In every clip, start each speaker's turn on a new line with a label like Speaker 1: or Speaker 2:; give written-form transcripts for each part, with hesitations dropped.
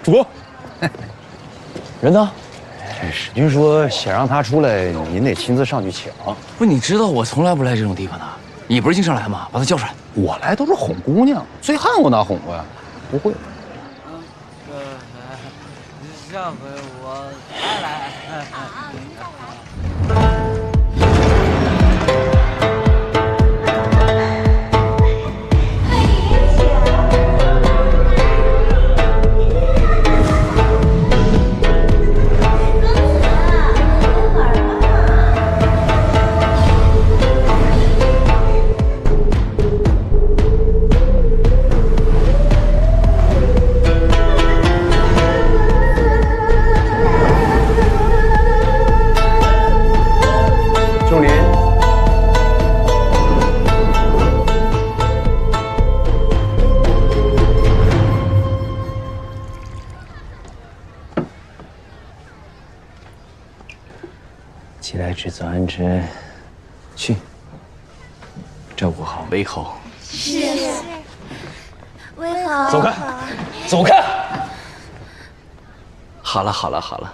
Speaker 1: 主公，
Speaker 2: 人呢？
Speaker 1: 史君说想让他出来，您得亲自上去抢。
Speaker 2: 不，你知道我从来不来这种地方的。你不是经常来吗？把他叫出来。
Speaker 1: 我来都是哄姑娘，醉汉我哪哄过呀？不会。
Speaker 3: 上回我来。
Speaker 2: 既来之则安之，去照顾好魏侯。
Speaker 4: 是。魏侯，
Speaker 2: 走开，走开！好了好了好了，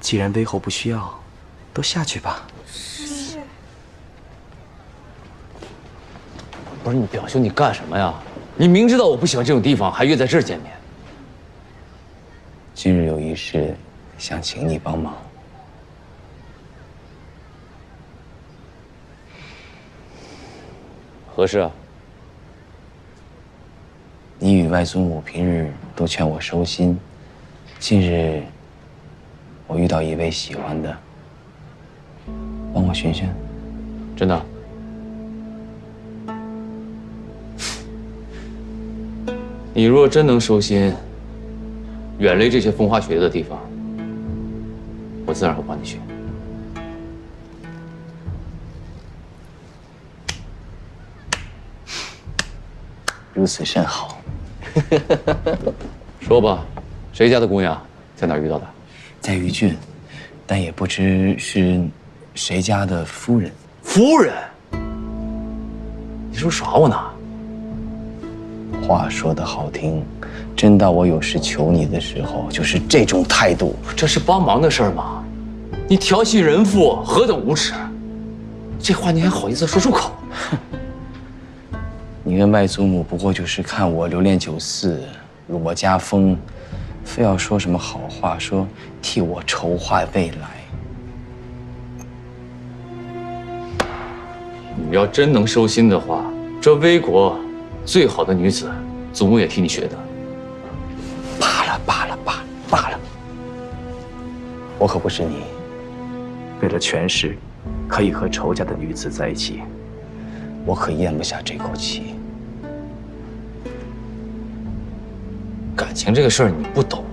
Speaker 2: 既然魏侯不需要，都下去吧。
Speaker 4: 是。
Speaker 2: 不是你表兄，你干什么呀？你明知道我不喜欢这种地方，还约在这儿见面。
Speaker 5: 今日有一事，想请你帮忙。
Speaker 2: 何事啊？
Speaker 5: 你与外祖母平日都劝我收心，近日我遇到一位喜欢的，帮我寻寻。
Speaker 2: 真的？你若真能收心，远离这些风花雪月的地方，我自然会帮你去。
Speaker 5: 如此甚好。
Speaker 2: 说吧，谁家的姑娘，在哪儿遇到的？
Speaker 5: 在豫郡，但也不知是谁家的夫人。
Speaker 2: 夫人？你是不是耍我呢？
Speaker 5: 话说得好听，真到我有事求你的时候，就是这种态度。
Speaker 2: 这是帮忙的事儿吗？你调戏人妇，何等无耻！这话你还好意思说出口？
Speaker 5: 你跟外祖母不过就是看我留恋酒肆，辱我家风，非要说什么好话，说替我筹划未来。
Speaker 2: 你要真能收心的话，这魏国最好的女子，祖母也替你学的。
Speaker 5: 罢了罢了罢了罢了，我可不是你。为了权势，可以和仇家的女子在一起，我可咽不下这口气。
Speaker 2: 感情这个事儿你不懂，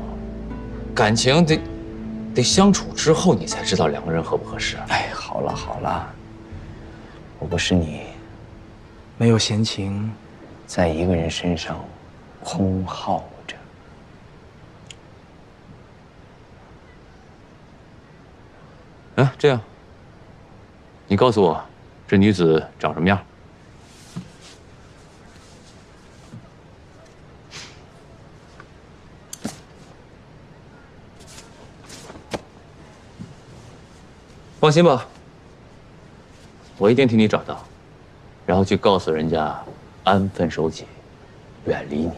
Speaker 2: 感情得相处之后你才知道两个人合不合适。
Speaker 5: 哎，好了好了，我不是你，没有闲情，在一个人身上空耗着。
Speaker 2: 哎，这样，你告诉我，这女子长什么样？放心吧，我一定替你找到，然后去告诉人家，安分守己，远离你。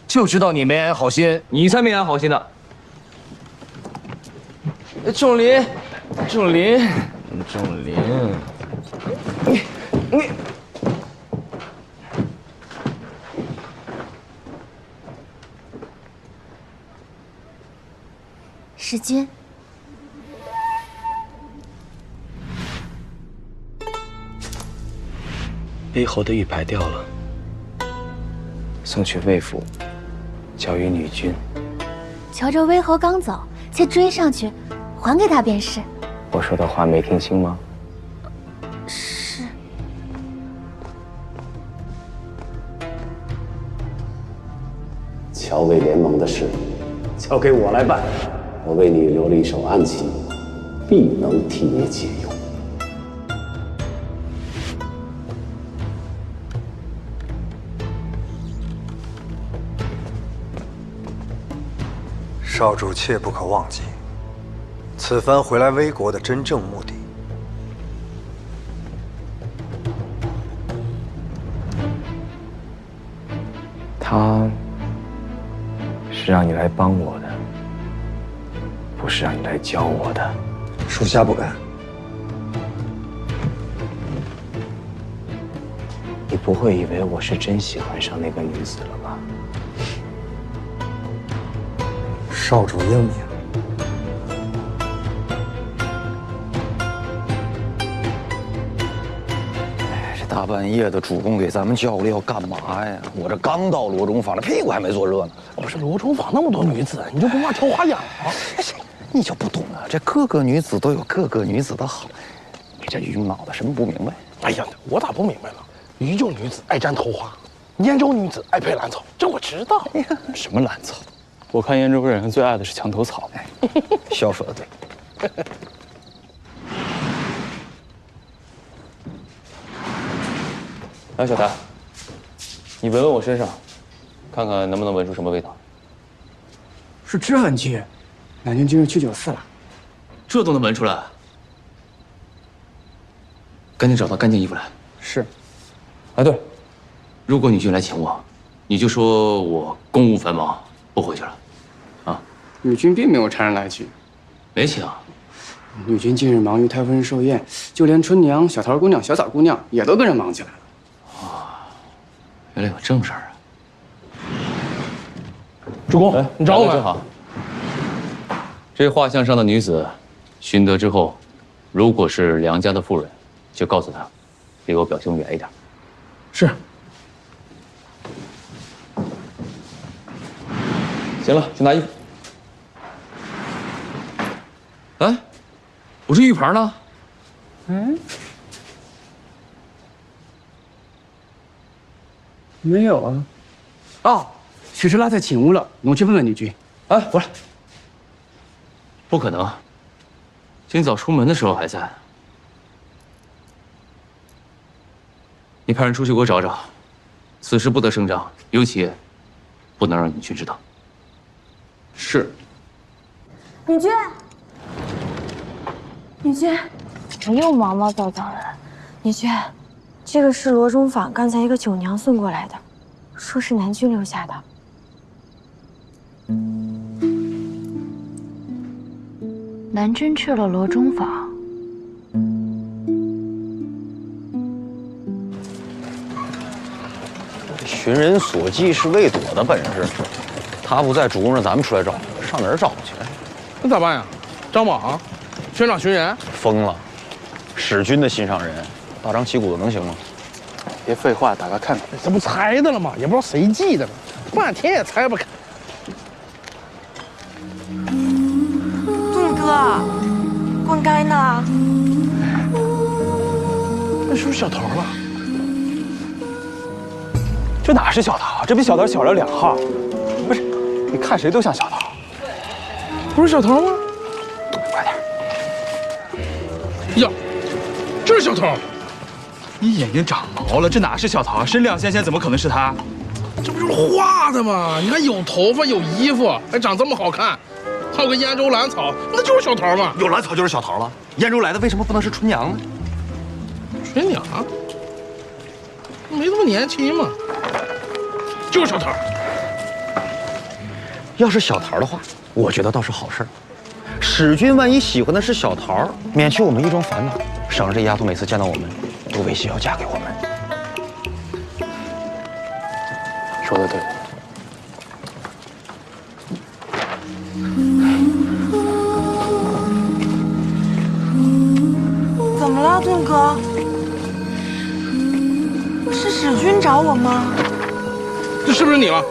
Speaker 6: 就知道你没安好心，
Speaker 2: 你才没安好心呢！
Speaker 6: 仲林，仲林，仲林，你，
Speaker 4: 使君。
Speaker 5: 魏侯的玉牌掉了，送去魏府，交于女君。
Speaker 4: 瞧着魏侯刚走，且追上去，还给他便是。
Speaker 5: 我说的话没听清吗？
Speaker 4: 是。
Speaker 7: 乔魏联盟的事，交给我来办。我为你留了一手暗棋，必能替你解忧。
Speaker 8: 少主切不可忘记，此番回来危国的真正目的。
Speaker 5: 他是让你来帮我的，不是让你来教我的。
Speaker 8: 属下不敢。
Speaker 5: 你不会以为我是真喜欢上那个女子了吧？
Speaker 8: 少主英明。
Speaker 1: 这大半夜的主动给咱们叫过来要干嘛呀？我这刚到罗中坊，这屁股还没坐热呢。
Speaker 9: 不是罗中坊那么多女子，你就不怕挑花眼吗？
Speaker 1: 你就不懂啊？这各个女子都有各个女子的好，你这榆木脑子什么不明白？
Speaker 9: 哎呀，我咋不明白了？余旧女子爱沾头花，燕州女子爱配兰草，这我知道。
Speaker 1: 什么兰草？
Speaker 6: 我看燕州人最爱的是墙头草。
Speaker 1: 笑说的对。
Speaker 2: 来，小谭，你闻闻我身上，看看能不能闻出什么味道。
Speaker 10: 是知痕区，南京今日去94了。
Speaker 2: 这都能闻出来？赶紧找到干净衣服来。
Speaker 10: 是。
Speaker 2: 啊，对，如果女军来请我，你就说我公务繁忙，不回去了。啊，
Speaker 10: 女军并没有差人来请。
Speaker 2: 没请。
Speaker 10: 女军近日忙于太夫人寿宴，就连春娘、小桃姑娘、小枣姑娘也都跟着忙起来了。
Speaker 2: 啊，原来有正事儿啊！
Speaker 9: 主公，你找我们。
Speaker 2: 正好。这画像上的女子，寻得之后，如果是梁家的妇人，就告诉她，离我表兄远一点。
Speaker 9: 是。
Speaker 2: 行了，去拿衣服。哎，我这玉牌呢？
Speaker 10: 没有啊。哦，许氏拉在寝屋了，侬去问问女军。
Speaker 2: 哎，回来。不可能，今早出门的时候还在。你派人出去给我找找，此事不得声张，尤其不能让女军知道。
Speaker 10: 是。
Speaker 11: 女军，女军，我又毛毛躁躁的。女军，这个是罗中坊刚才一个酒娘送过来的，说是南军留下的。
Speaker 4: 南军去了罗中坊。
Speaker 1: 寻人所记是未躲的本事，他不在，主公让咱们出来找，上哪儿找去？
Speaker 9: 那咋办呀？张榜，宣长寻人？
Speaker 1: 疯了！史军的心上人，大张旗鼓的能行吗？
Speaker 10: 别废话，打开看看。
Speaker 9: 这不猜的了吗？也不知道谁记的呢，半天也猜不开。
Speaker 11: 栋哥，灌溉呢？
Speaker 9: 那是不是小头了？
Speaker 6: 这哪是小桃？这比小桃小了2号。不是，你看谁都像小桃。
Speaker 9: 不是小头吗？
Speaker 6: 快点！
Speaker 9: 呀，这是小头！
Speaker 6: 你眼睛长毛了，这哪是小桃？身量纤纤，怎么可能是他？
Speaker 9: 这不就是画的吗？你看有头发，有衣服，还长这么好看，还有个燕州兰草，那就是小桃嘛。
Speaker 6: 有兰草就是小桃了。燕州来的为什么不能是春娘呢？
Speaker 9: 春娘？没这么年轻嘛。就是小桃。
Speaker 1: 要是小桃的话，我觉得倒是好事。史军万一喜欢的是小桃，免去我们一桩烦恼，省着这丫头每次见到我们都威胁要嫁给我们。
Speaker 10: 说的对。
Speaker 11: 怎么了，盾哥？是史军找我吗？
Speaker 9: 这是不是你了？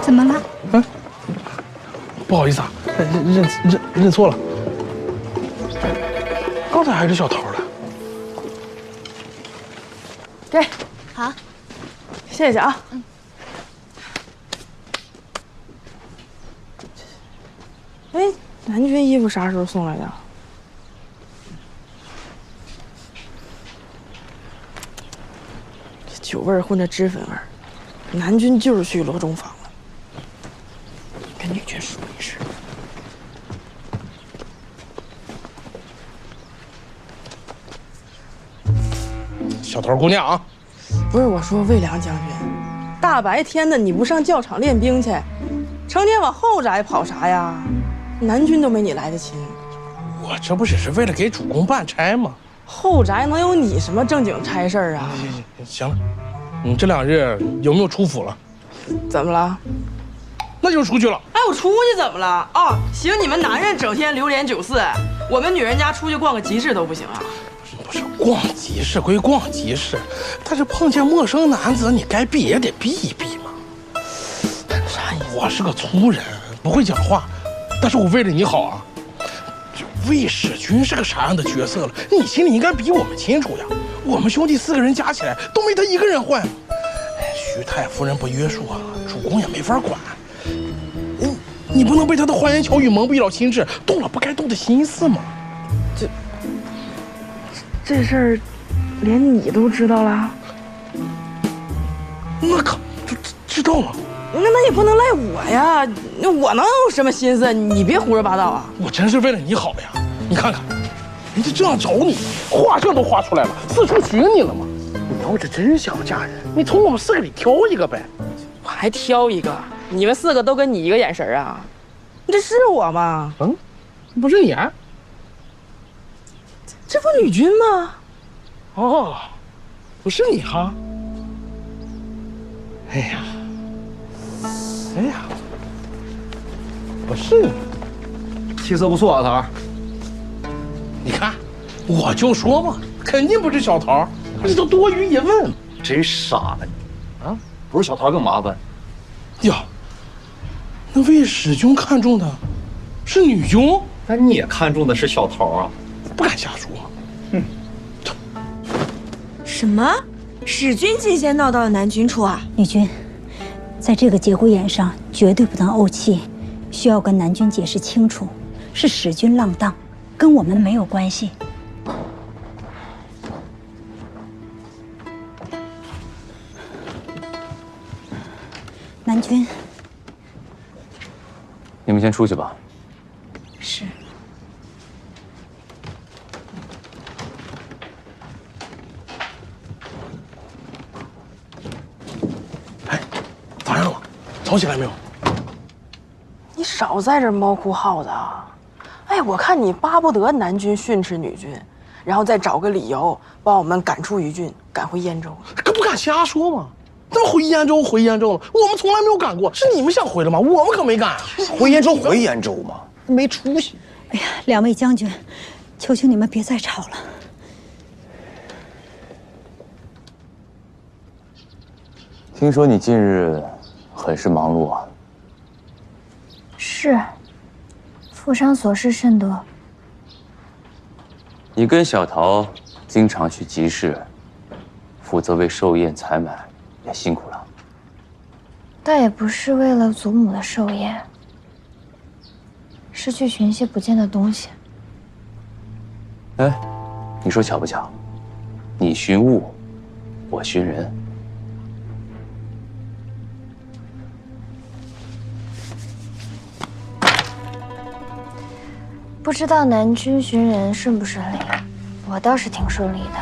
Speaker 4: 怎么了？
Speaker 9: 嗯，不好意思啊，认错了。刚才还是小桃的。
Speaker 11: 给，
Speaker 4: 好，
Speaker 11: 谢谢啊。哎，南军衣服啥时候送来的？
Speaker 12: 酒味儿混着脂粉味儿，南军就是去罗中坊了，跟女军说一声。
Speaker 9: 小桃姑娘啊，
Speaker 12: 不是我说，魏良将军，大白天的你不上教场练兵去，成天往后宅跑啥呀？南军都没你来得勤。
Speaker 9: 我这不也是为了给主公办差吗？
Speaker 12: 后宅能有你什么正经差事儿啊？
Speaker 9: 行了，你这2日有没有出府了？
Speaker 12: 怎么了？
Speaker 9: 那就出去了。
Speaker 12: 哎，我出去怎么了？哦，行，你们男人整天流连酒肆，我们女人家出去逛个集市都不行啊？
Speaker 9: 不是逛集市归逛集市，但是碰见陌生男子，你该避也得避一避嘛。
Speaker 12: 啥意思？
Speaker 9: 我是个粗人，不会讲话，但是我为了你好啊。魏使君是个啥样的角色了，你心里应该比我们清楚呀。我们兄弟4个人加起来都没他一个人坏。徐太夫人不约束啊，主公也没法管。你不能被他的花言巧语蒙蔽了心智，动了不该动的心思吗？
Speaker 12: 这事儿，连你都知道了？
Speaker 9: 那可知道了。
Speaker 12: 那也不能赖我呀，我能有什么心思？你别胡说八道啊！
Speaker 9: 我真是为了你好呀！你看看，人家这样找你，画上都画出来了，四处寻你了吗？你要是真想嫁人，你从我们4个里挑一个呗。
Speaker 12: 我还挑一个？你们4个都跟你一个眼神啊？这是我吗？
Speaker 9: 嗯，不是你啊？
Speaker 12: 这不女军吗？
Speaker 9: 哦，不是你哈。哎呀。哎呀，不是你，
Speaker 1: 气色不错啊，桃。
Speaker 9: 你看，我就说嘛，肯定不是小桃，这都多余一问。
Speaker 1: 真傻了你啊！不是小桃更麻烦。
Speaker 9: 呀，那魏使君看中的是女军，
Speaker 1: 那你也看中的是小桃啊？
Speaker 9: 不敢瞎说。嗯。
Speaker 13: 什么？使君进仙闹到了南军处啊？
Speaker 14: 女军。在这个节骨眼上，绝对不能怄气，需要跟南军解释清楚，是使君浪荡，跟我们没有关系。南军，
Speaker 2: 你们先出去吧。
Speaker 14: 是。
Speaker 9: 咋样了？吵起来没有？
Speaker 12: 你少在这猫哭耗子啊！哎，我看你巴不得南军训斥女军，然后再找个理由把我们赶出余郡，赶回燕州。
Speaker 9: 可不敢瞎说嘛！那么回燕州了，我们从来没有赶过，是你们想回的吗？我们可没赶啊！
Speaker 1: 回燕州嘛，没出息。
Speaker 14: 哎呀，2位将军，求求你们别再吵了。
Speaker 2: 听说你近日很是忙碌啊。
Speaker 4: 是，府上琐事甚多。
Speaker 2: 你跟小桃经常去集市，负责为寿宴采买，也辛苦了。
Speaker 4: 倒也不是为了祖母的寿宴，是去寻些不见的东西。
Speaker 2: 哎，你说巧不巧？你寻物，我寻人。
Speaker 4: 不知道南军寻人顺不顺利，我倒是挺顺利的，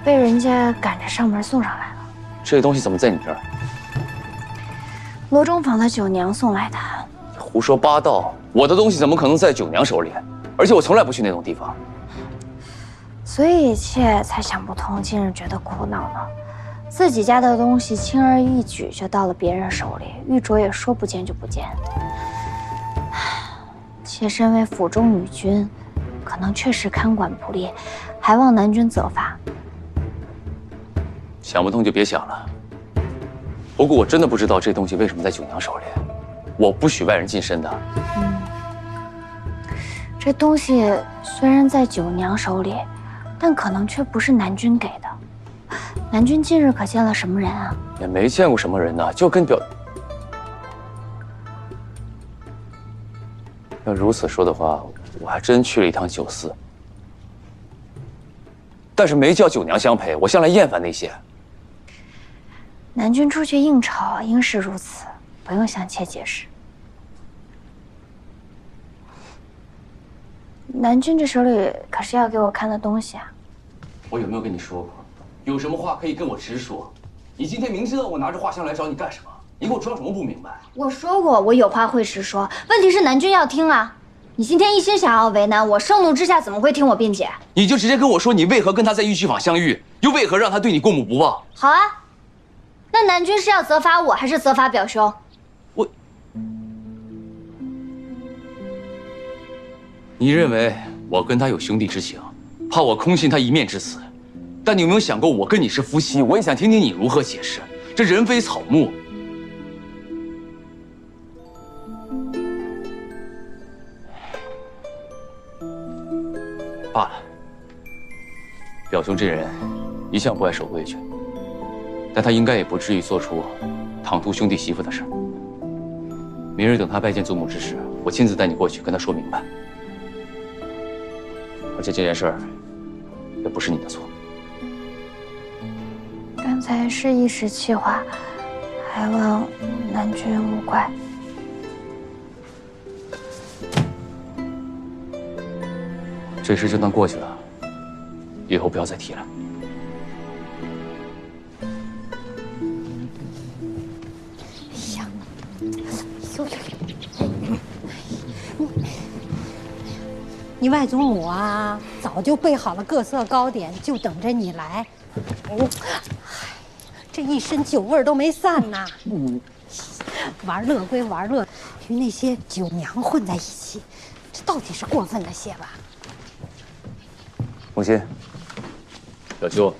Speaker 4: 被人家赶着上门送上来了。
Speaker 2: 这东西怎么在你这儿？
Speaker 4: 罗中坊的九娘送来的。
Speaker 2: 胡说八道！我的东西怎么可能在九娘手里？而且我从来不去那种地方。
Speaker 4: 所以妾才想不通，近日觉得苦恼呢。自己家的东西轻而易举就到了别人手里，玉镯也说不见就不见。妾身为府中女君，可能确实看管不力，还望南君责罚。
Speaker 2: 想不通就别想了。不过我真的不知道这东西为什么在九娘手里，我不许外人近身的。
Speaker 4: 这东西虽然在九娘手里，但可能却不是南君给的。南君近日可见了什么人啊？
Speaker 2: 也没见过什么人呢，就跟表。要如此说的话，我还真去了一趟酒肆，但是没叫九娘相陪。我向来厌烦那些。
Speaker 4: 南君出去应酬，应是如此，不用向妾解释。南君这手里可是要给我看的东西啊！
Speaker 10: 我有没有跟你说过，有什么话可以跟我直说？你今天明知道我拿着画箱来找你干什么，你给我装什么不明白？
Speaker 4: 我说过，我有话会直说，问题是南君要听啊！你今天一心想要为难我，盛怒之下怎么会听我辩解？
Speaker 10: 你就直接跟我说你为何跟他在玉虚坊相遇，又为何让他对你过目不忘？
Speaker 4: 好啊，那南君是要责罚我，还是责罚表兄？
Speaker 10: 你认为我跟他有兄弟之情，怕我空信他一面之词，但你有没有想过，我跟你是夫妻，我也想听听你如何解释。这人非草木。罢了，表兄这人一向不爱守规矩，但他应该也不至于做出唐突兄弟媳妇的事。明日等他拜见祖母之时，我亲自带你过去跟他说明白。而且这件事儿也不是你的错。
Speaker 4: 刚才是一时气话，还望南君勿怪。
Speaker 10: 这事就当过去了，以后不要再提了。
Speaker 14: 哎呀，你外祖母啊，早就备好了各色糕点，就等着你来。这一身酒味都没散呢。玩乐归玩乐，与那些酒娘混在一起，这到底是过分了些吧？
Speaker 10: 凤欣，表舅。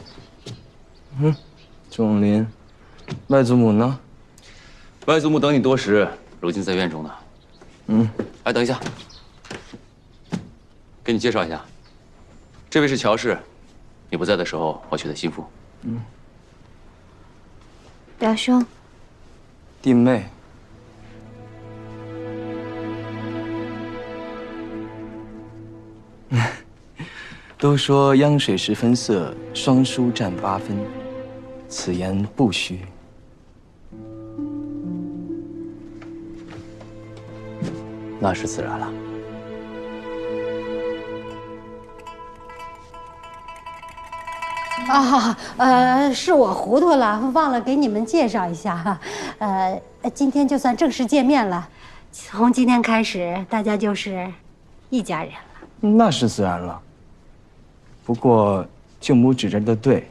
Speaker 5: 仲林，外祖母呢？
Speaker 10: 外祖母等你多时，如今在院中呢。哎，等一下，给你介绍一下，这位是乔氏，你不在的时候我娶的心腹。
Speaker 4: 表兄，
Speaker 5: 弟妹。都说央水10分色，双书占8分，此言不虚。
Speaker 10: 那是自然了。
Speaker 14: 是我糊涂了，忘了给你们介绍一下。今天就算正式见面了，从今天开始，大家就是一家人了。
Speaker 5: 那是自然了。不过舅母指着的对，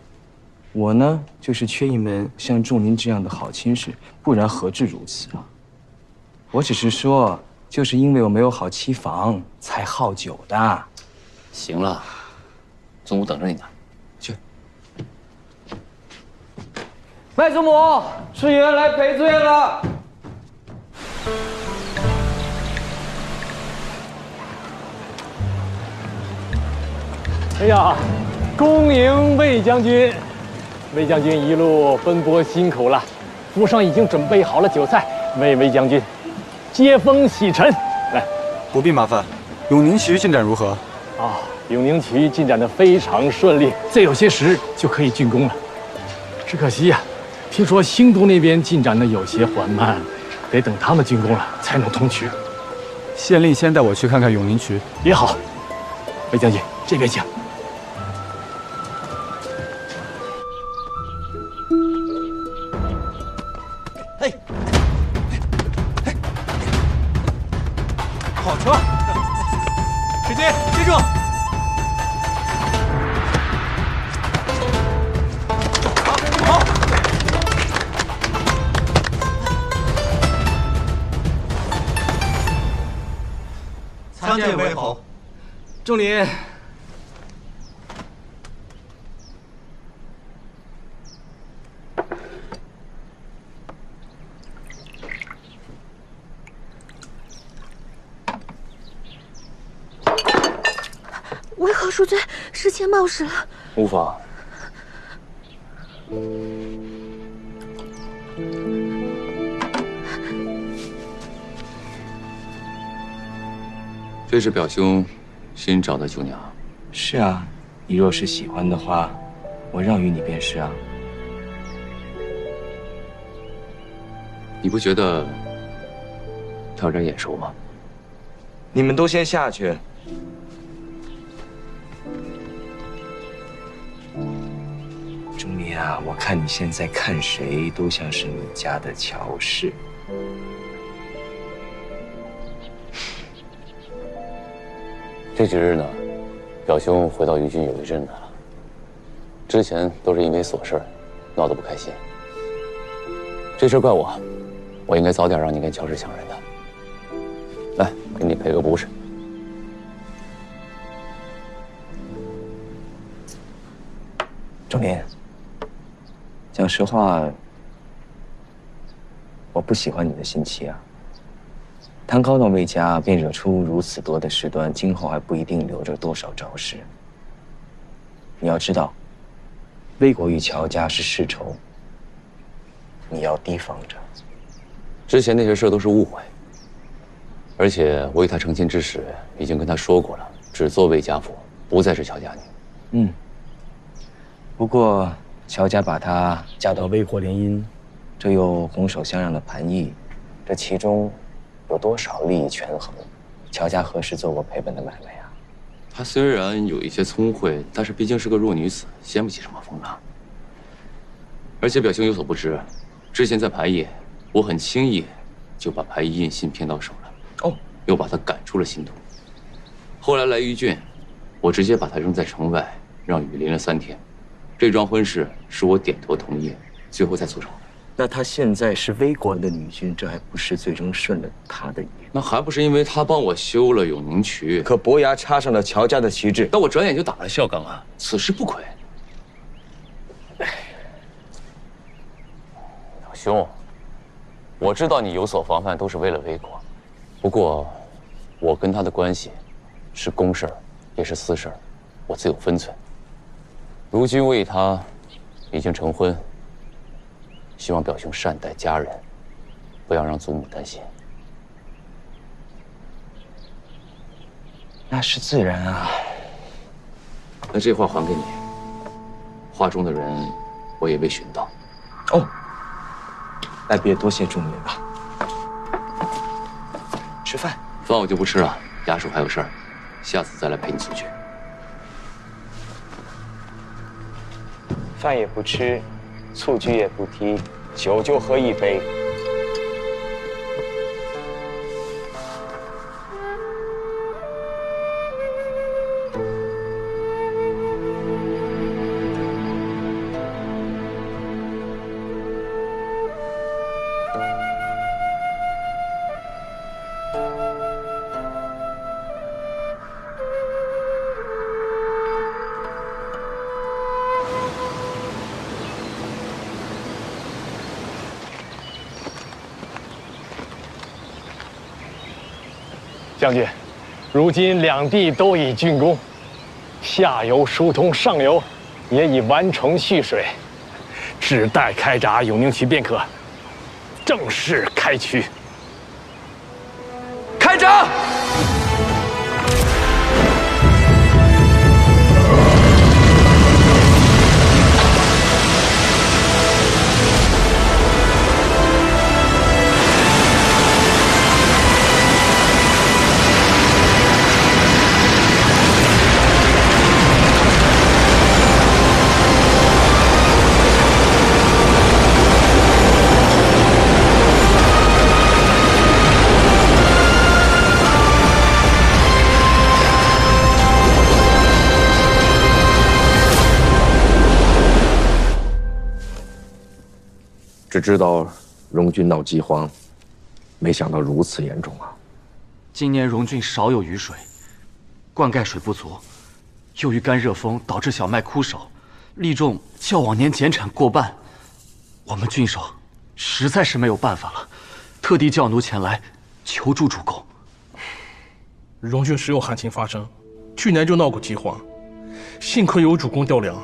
Speaker 5: 我呢就是缺一门像仲林这样的好亲事，不然何至如此啊？我只是说，就是因为我没有好妻房，才好酒的。
Speaker 10: 行了，祖母等着你呢，去。
Speaker 6: 外祖母，师爷来赔罪了。
Speaker 7: 哎呀，恭迎魏将军！魏将军一路奔波辛苦了，府上已经准备好了酒菜，为魏将军接风洗尘。来，
Speaker 6: 不必麻烦。永宁渠进展如何？
Speaker 7: 永宁渠进展得非常顺利，再有些时就可以竣工了。只可惜呀，听说兴都那边进展的有些缓慢，得等他们竣工了才能通渠。
Speaker 6: 县令先带我去看看永宁渠。
Speaker 7: 也好，魏将军这边请。
Speaker 6: 好车！使劲接住！好！
Speaker 8: 参见魏侯。
Speaker 6: 仲林，
Speaker 11: 为何恕罪？失窃冒失了。
Speaker 10: 无妨。这是表兄新找的酒娘。
Speaker 5: 是啊，你若是喜欢的话，我让与你便是啊。
Speaker 10: 你不觉得他有点眼熟吗？
Speaker 5: 你们都先下去。钟离啊，我看你现在看谁都像是你家的乔氏。
Speaker 10: 这几日呢，表兄回到于郡有一阵子了。之前都是因为琐事闹得不开心。这事怪我，我应该早点让你跟乔氏相认的。来，给你赔个不是。
Speaker 5: 钟离，讲实话，我不喜欢你的心气啊。唐高到魏家，便惹出如此多的事端，今后还不一定留着多少招式。你要知道，魏国与乔家是世仇，你要提防着。
Speaker 10: 之前那些事都是误会，而且我与他成亲之时已经跟他说过了，只做魏家妇，不再是乔家女。
Speaker 5: 不过乔家把她嫁到魏国联姻，这又拱手相让的盘义，这其中有多少利益权衡？乔家何时做过赔本的买卖啊？
Speaker 10: 她虽然有一些聪慧，但是毕竟是个弱女子，掀不起什么风浪。而且表兄有所不知，之前在盘义，我很轻易就把盘义印信骗到手了，又把他赶出了新都。后来来于郡，我直接把他扔在城外，让雨淋了3天。这桩婚事是我点头同意，最后才促成的。
Speaker 5: 那她现在是魏国的女君，这还不是最终顺了她的意？
Speaker 10: 那还不是因为她帮我修了永宁渠，
Speaker 5: 可伯牙插上了乔家的旗帜，
Speaker 10: 但我转眼就打了孝刚啊，此事不亏。老兄，我知道你有所防范，都是为了魏国，不过我跟他的关系是公事儿，也是私事儿，我自有分寸。如今为他已经成婚，希望表兄善待家人，不要让祖母担心。
Speaker 5: 那是自然啊。
Speaker 10: 那这话还给你，画中的人我也未寻到。
Speaker 5: 那别多谢钟离了。吃饭。
Speaker 10: 饭我就不吃了，衙署还有事儿，下次再来陪你出去。
Speaker 5: 饭也不吃，醋菊也不提，酒就喝一杯。
Speaker 7: 将军，如今两地都已竣工，下游疏通，上游也已完成蓄水，只待开闸永宁渠便可正式开渠。
Speaker 5: 开闸！
Speaker 6: 只知道荣郡闹饥荒，没想到如此严重啊！
Speaker 15: 今年荣郡少有雨水，灌溉水不足，又遇干热风导致小麦枯守，粒种较往年减产过半。我们郡守实在是没有办法了，特地叫奴前来求助主公。
Speaker 9: 荣郡时有旱情发生，去年就闹过饥荒，幸亏有主公调粮，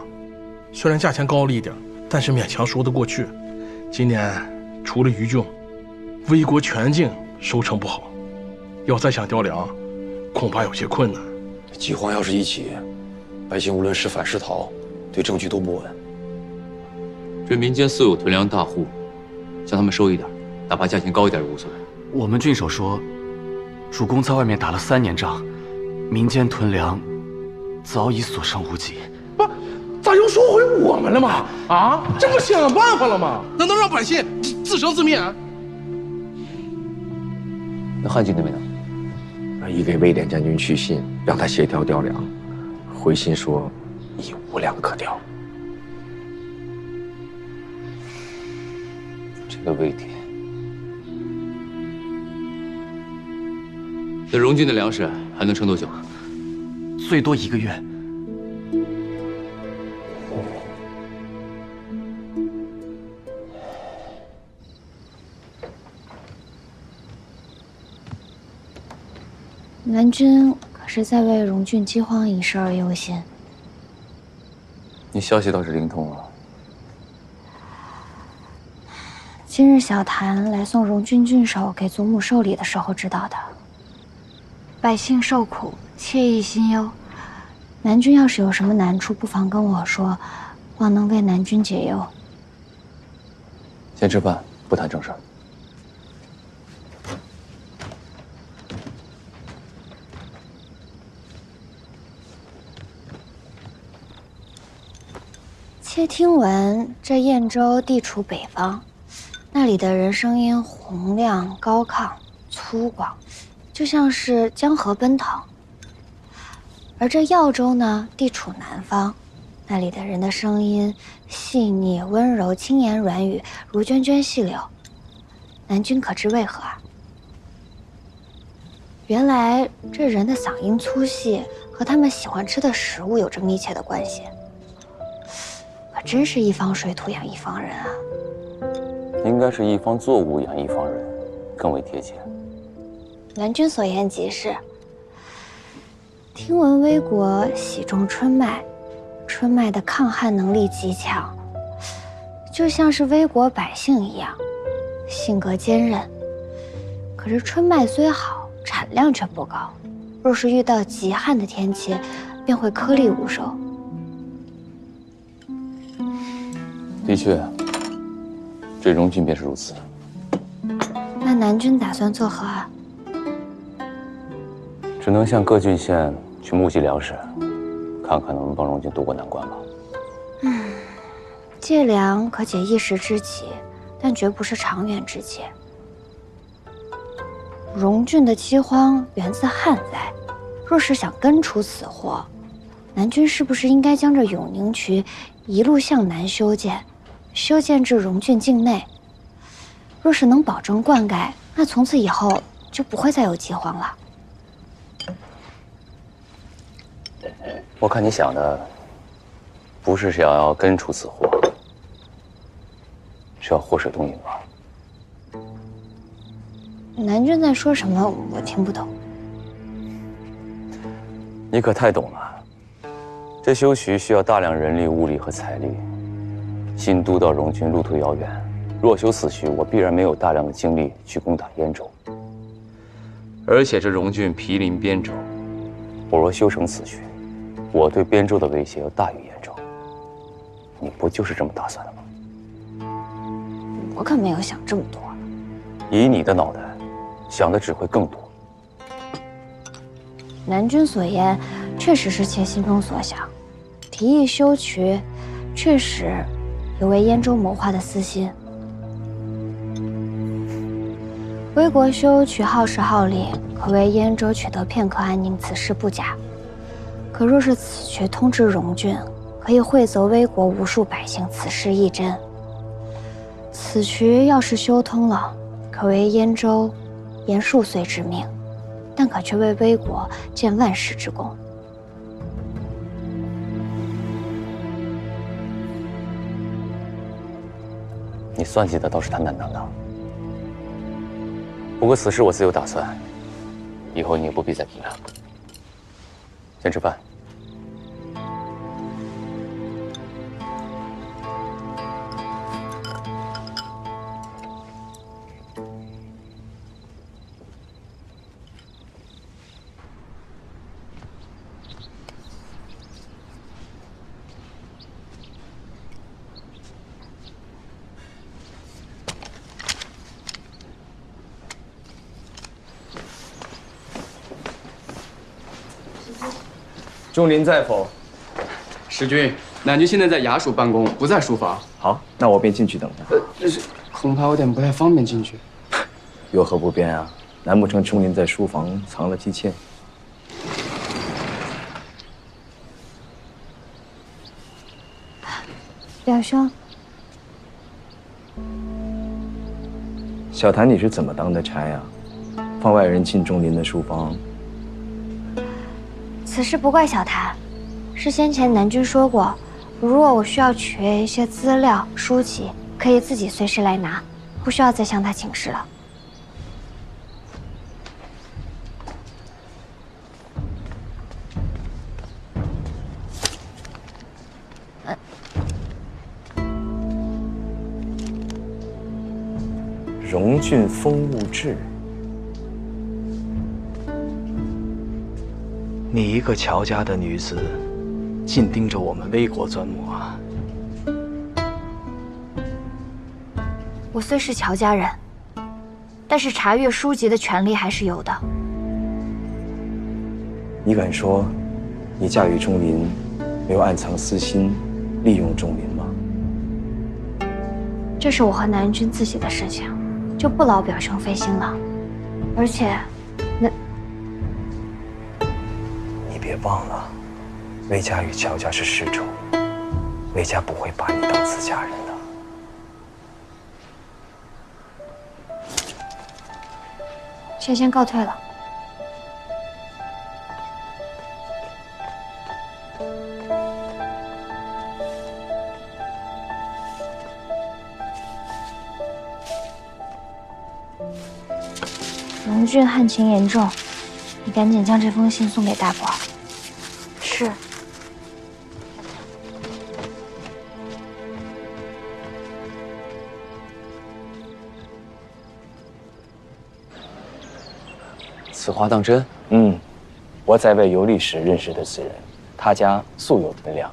Speaker 9: 虽然价钱高了一点，但是勉强说得过去。今年除了于郡，魏国全境收成不好，要再想调粮，恐怕有些困难。
Speaker 16: 饥荒要是一起，百姓无论是反是逃，对政局都不稳。
Speaker 10: 这民间素有囤粮大户，向他们收一点，哪怕价钱高一点也无所谓。
Speaker 15: 我们郡守说，主公在外面打了3年仗，民间囤粮早已所剩无几。
Speaker 9: 不，咋又说回我们了吗？啊，这不想想办法了吗？难道让百姓自生自灭？
Speaker 10: 那汉军那边呢？
Speaker 6: 已给威廉将军去信，让他协调调粮。回信说已无粮可调。
Speaker 10: 这个威廉，那荣军的粮食还能撑多久？
Speaker 15: 最多1个月。
Speaker 4: 南军可是在为荣郡饥荒一事而忧心。
Speaker 10: 你消息倒是灵通啊。
Speaker 4: 今日小谭来送荣郡郡守给祖母寿礼的时候知道的。百姓受苦，切勿心忧。南军要是有什么难处，不妨跟我说，望能为南军解忧。
Speaker 10: 先吃饭，不谈正事。
Speaker 4: 妾听闻这燕州地处北方，那里的人声音洪亮高亢、粗犷，就像是江河奔腾；而这耀州呢，地处南方，那里的人的声音细腻温柔、轻言软语，如涓涓细流。南君可知为何啊？原来这人的嗓音粗细和他们喜欢吃的食物有着密切的关系。可真是一方水土养一方人啊！
Speaker 10: 应该是一方作物养一方人，更为贴切。
Speaker 4: 南君所言极是。听闻魏国喜种春麦，春麦的抗旱能力极强，就像是魏国百姓一样，性格坚韧。可是春麦虽好，产量却不高，若是遇到极旱的天气，便会颗粒无收。
Speaker 10: 的确，这荣郡便是如此。
Speaker 4: 那南君打算作何啊？
Speaker 10: 只能向各郡县去募集粮食，看看能不能帮荣郡渡过难关吧。
Speaker 4: 借粮可解一时之急，但绝不是长远之计。荣郡的饥荒源自旱灾，若是想根除此祸，南君是不是应该将这永宁渠一路向南修建？修建至荣郡境内，若是能保证灌溉，那从此以后就不会再有饥荒了。
Speaker 10: 我看你想的不是想要根除此祸，是要祸水东引吧？
Speaker 4: 南君在说什么？我听不懂。
Speaker 10: 你可太懂了。这修渠需要大量人力、物力和财力。新都到荣郡路途遥远，若修此渠，我必然没有大量的精力去攻打燕州。而且这荣郡毗邻边州，我若修成此渠，我对边州的威胁要大于燕州。你不就是这么打算的吗？
Speaker 4: 我可没有想这么多。
Speaker 10: 以你的脑袋，想的只会更多。
Speaker 4: 南君所言，确实是妾心中所想。提议修渠，确实有为燕州谋划的私心。魏国修渠耗时耗力，可为燕州取得片刻安宁，此事不假。可若是此渠通至荣郡，可以惠泽魏国无数百姓，此事亦真。此渠要是修通了，可为燕州延数岁之命，但可却为魏国建万世之功。
Speaker 10: 你算计的倒是坦坦荡荡。不过此事我自有打算，以后你也不必再提了。先吃饭。
Speaker 5: 钟林在否？
Speaker 17: 使君，南君现在在衙署办公，不在书房。
Speaker 5: 好，那我便进去等他。
Speaker 17: 恐怕有点不太方便进去。
Speaker 5: 有何不便啊？难不成钟林在书房藏了姬妾？
Speaker 4: 表兄，
Speaker 5: 小谭，你是怎么当的差呀？放外人进钟林的书房？
Speaker 4: 此事不怪小谭，是先前南君说过，如若我需要取阅一些资料、书籍，可以自己随时来拿，不需要再向他请示了。
Speaker 5: 荣郡风物志，你一个乔家的女子，尽盯着我们魏国钻磨啊！
Speaker 4: 我虽是乔家人，但是查阅书籍的权利还是有的。
Speaker 5: 你敢说，你嫁与钟林，没有暗藏私心，利用钟林吗？
Speaker 4: 这是我和南君自己的事情，就不劳表兄费心了。而且，
Speaker 5: 你别忘了，魏家与乔家是世仇，魏家不会把你当自家人的。
Speaker 4: 先告退了。荣郡旱情严重，你赶紧将这封信送给大伯。是。
Speaker 10: 此话当真？
Speaker 5: 我在外游历时认识的此人，他家素有囤粮，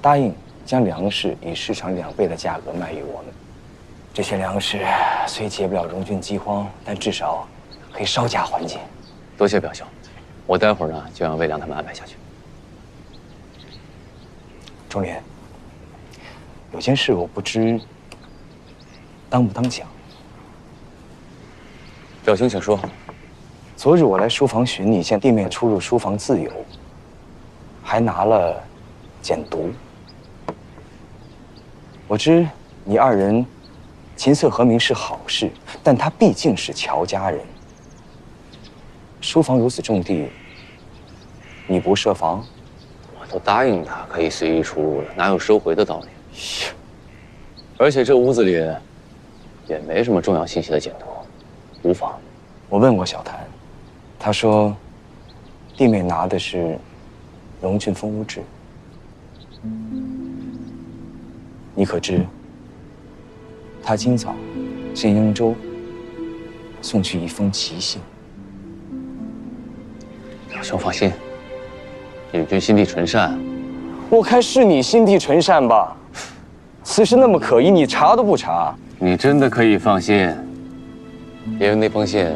Speaker 5: 答应将粮食以市场2倍的价格卖与我们。这些粮食虽解不了荣郡饥荒，但至少可以稍加缓解。
Speaker 10: 多谢表兄，我待会儿呢就让魏良他们安排下去。
Speaker 5: 钟林，有件事我不知当不当讲。
Speaker 10: 表兄请说。
Speaker 5: 昨日我来书房寻你，见弟妹出入书房自由，还拿了简牍。我知你2人琴瑟和鸣是好事，但他毕竟是乔家人。书房如此重地，你不设防？
Speaker 10: 我都答应他可以随意出入了，哪有收回的道理？而且这屋子里也没什么重要信息的简牍，无妨。
Speaker 5: 我问过小谭，他说弟妹拿的是《荣郡风物志》，你可知他今早向扬州送去一封奇信。
Speaker 10: 表兄放心，女君心地纯善。
Speaker 5: 我看是你心地纯善吧？此事那么可疑，你查都不查。
Speaker 10: 你真的可以放心，因为那封信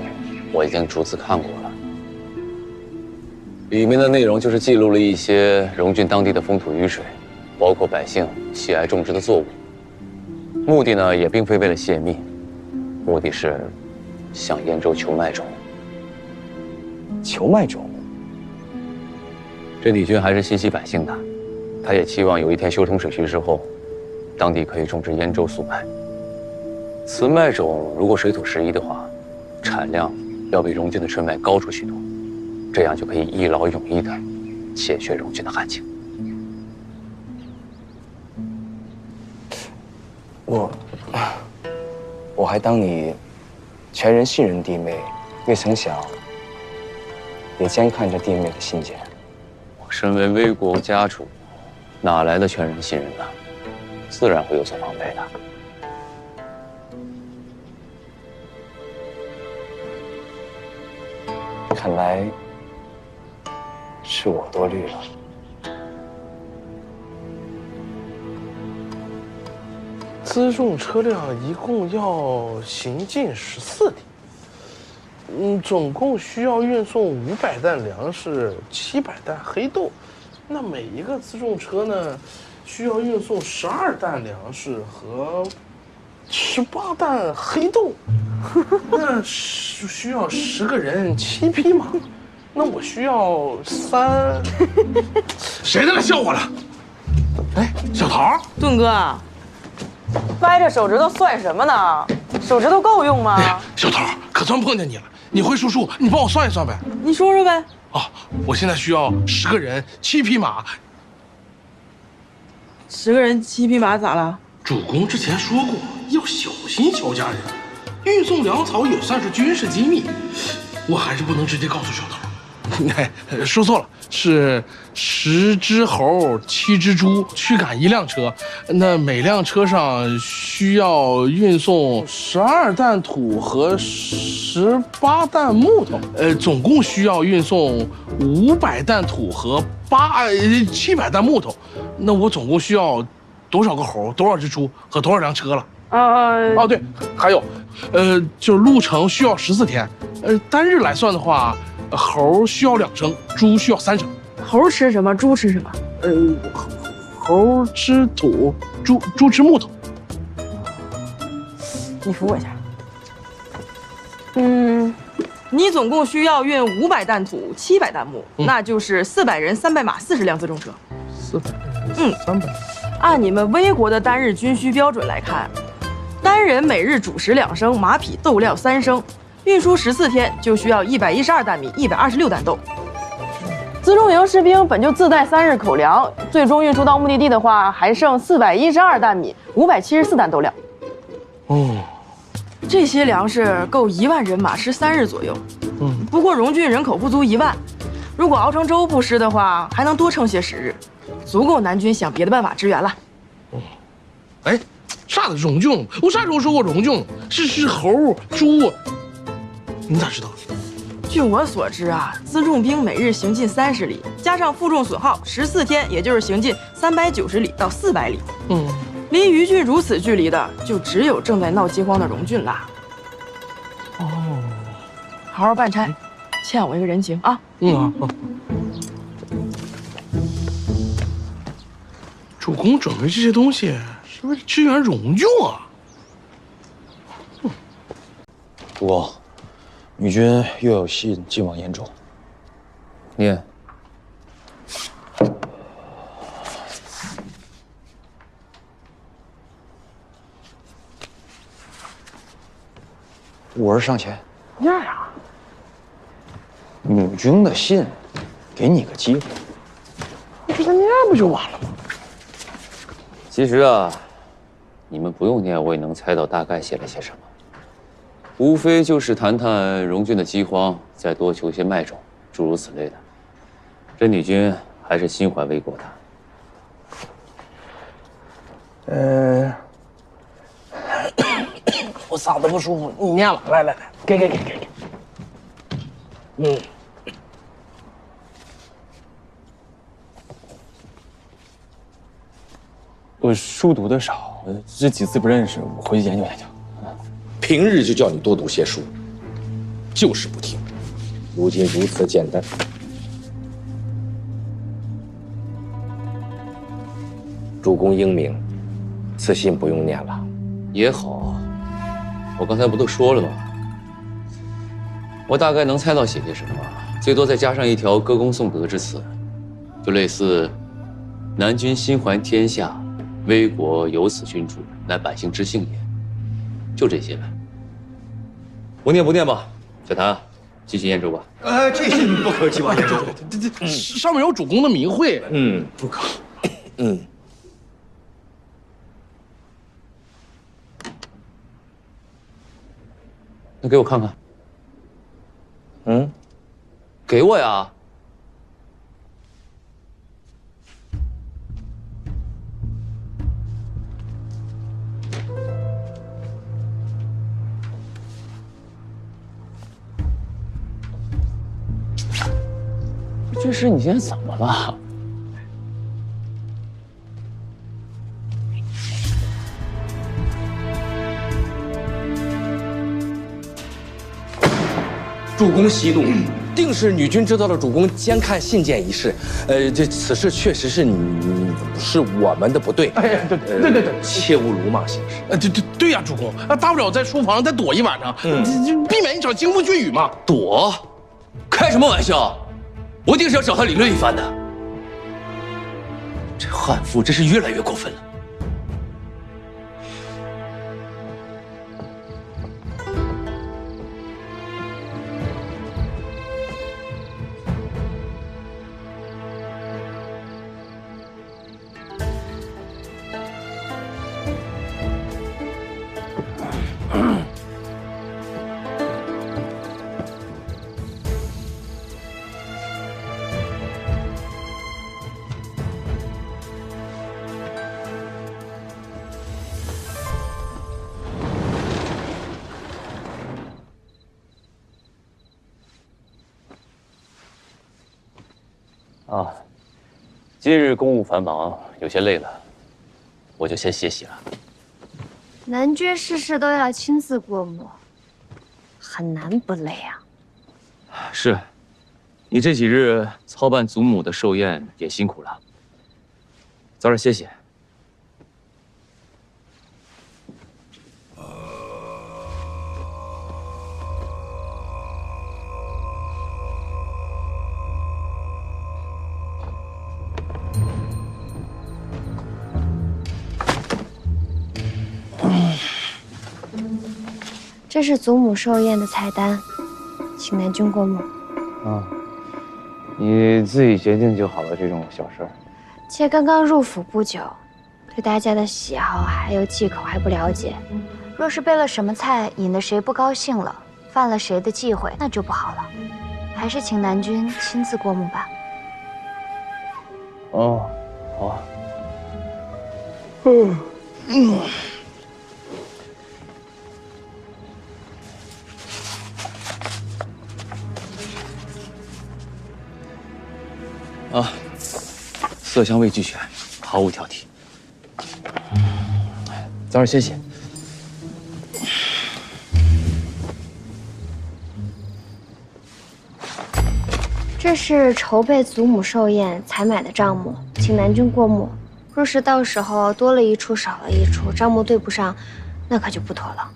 Speaker 10: 我已经逐字看过了，里面的内容就是记录了一些荣郡当地的风土雨水，包括百姓喜爱种植的作物。目的呢，也并非为了泄密，目的是向燕州求卖种。
Speaker 5: 求卖种？
Speaker 10: 这李军还是心系百姓的，他也期望有一天修通水渠之后，当地可以种植燕州粟麦。此麦种如果水土适宜的话，产量要比荣郡的春麦高出许多，这样就可以一劳永逸地解决荣郡的旱情。
Speaker 5: 我还当你全人信任弟妹，未曾想也监看着弟妹的信件。
Speaker 10: 我身为魏国家主，哪来的全人信任呢？自然会有所防备的。
Speaker 5: 看来是我多虑了。
Speaker 9: 辎重车辆一共要行进14里，总共需要运送500担粮食、700担黑豆，那每一个自重车呢，需要运送12担粮食和18担黑豆，那需要10个人7匹马，那我需要谁在那笑我了？哎，小桃，
Speaker 12: 盾哥，掰着手指头算什么呢？手指头够用吗？
Speaker 9: 哎呀，小桃，可算碰见你了，你会数数，你帮我算一算呗。
Speaker 12: 你说说呗。
Speaker 9: 哦，我现在需要10个人7匹马。
Speaker 12: 10个人7匹马咋了？
Speaker 9: 主公之前说过要小心乔家人，运送粮草也算是军事机密，我还是不能直接告诉小桃。哎，说错了，是10只猴7只猪驱赶1辆车，那每辆车上需要运送12担土和18担木头，总共需要运送500担土和700担木头，那我总共需要多少个猴、多少只猪和多少辆车了？哦对，还有，就是路程需要14天，单日来算的话。猴需要2升，猪需要3升。
Speaker 12: 猴吃什么？猪吃什么？
Speaker 9: 猴吃土，猪吃木头。
Speaker 12: 你扶我一下。你总共需要运500担土，700担木，那就是400人300马40辆自重车。
Speaker 9: 400人300。
Speaker 12: 按你们魏国的单日军需标准来看，单人每日主食2升，马匹豆料3升。运输14天就需要112担米，126担豆。辎重营士兵本就自带3日口粮，最终运输到目的地的话，还剩412担米，574担豆料。这些粮食够1万人马吃3日左右。不过荣郡人口不足1万，如果熬成粥不吃的话，还能多撑些10日，足够南军想别的办法支援了。
Speaker 9: 哎，啥的荣郡？我啥时候说过荣郡？是猴、猪。你咋知道？
Speaker 12: 据我所知啊，辎重兵每日行进30里，加上负重损耗，14天也就是行进390里到400里。离余郡如此距离的，就只有正在闹饥荒的荣郡啦。好好办差，欠我一个人情啊！
Speaker 9: 主公准备这些东西是为了支援荣郡啊。
Speaker 1: 主公。女军又有信进往燕州，
Speaker 2: 念。
Speaker 1: 我儿上前。
Speaker 9: 念呀。
Speaker 1: 女军的信，给你个机会。
Speaker 9: 你给他念不就完了吗？
Speaker 2: 其实啊，你们不用念，我也能猜到大概写了些什么。无非就是谈谈荣郡的饥荒，再多求些麦种，诸如此类的。这女军还是心怀魏国的。
Speaker 9: 我嗓子不舒服，你念吧。来，给。
Speaker 16: 我书读的少，这几字不认识，我回去研究研究。
Speaker 6: 平日就叫你多读些书，就是不听。如今如此简单。主公英明，此信不用念了。
Speaker 2: 也好，我刚才不都说了吗？我大概能猜到写些什么，最多再加上一条歌功颂德之词，就类似“南军心怀天下，魏国有此君主，乃百姓之幸也”，就这些呗。不念吧，小谭，继续燕州吧。
Speaker 1: 这信不可寄往燕州，
Speaker 9: 这上面有主公的名讳。
Speaker 1: 不可。
Speaker 2: 那给我看看。给我呀。这事你今天怎么了？
Speaker 5: 主公息怒，定是女君知道了主公监看信件一事。此事确实是是我们的不对。
Speaker 9: 哎呀，对，
Speaker 5: 切勿鲁莽行事。
Speaker 9: 对呀，主公，大不了在书房再躲一晚上，避免一场惊风血雨嘛。
Speaker 2: 躲？开什么玩笑！我定是要找他理论一番的。这汉妇真是越来越过分了。啊，今日公务繁忙，有些累了，我就先歇息了。
Speaker 4: 南君事事都要亲自过目，很难不累啊。
Speaker 2: 是，你这几日操办祖母的寿宴也辛苦了，早点歇歇。
Speaker 4: 这是祖母寿宴的菜单，请南君过目。
Speaker 2: 你自己决定就好了，这种小事儿。
Speaker 4: 妾刚刚入府不久，对大家的喜好还有忌口还不了解。若是备了什么菜引得谁不高兴了，犯了谁的忌讳，那就不好了。还是请南君亲自过目吧。
Speaker 2: 哦，好啊。啊，色香味俱全，毫无挑剔。早点歇息。
Speaker 4: 这是筹备祖母寿宴采买的账目，请南君过目。若是到时候多了一处少了一处，账目对不上，那可就不妥了。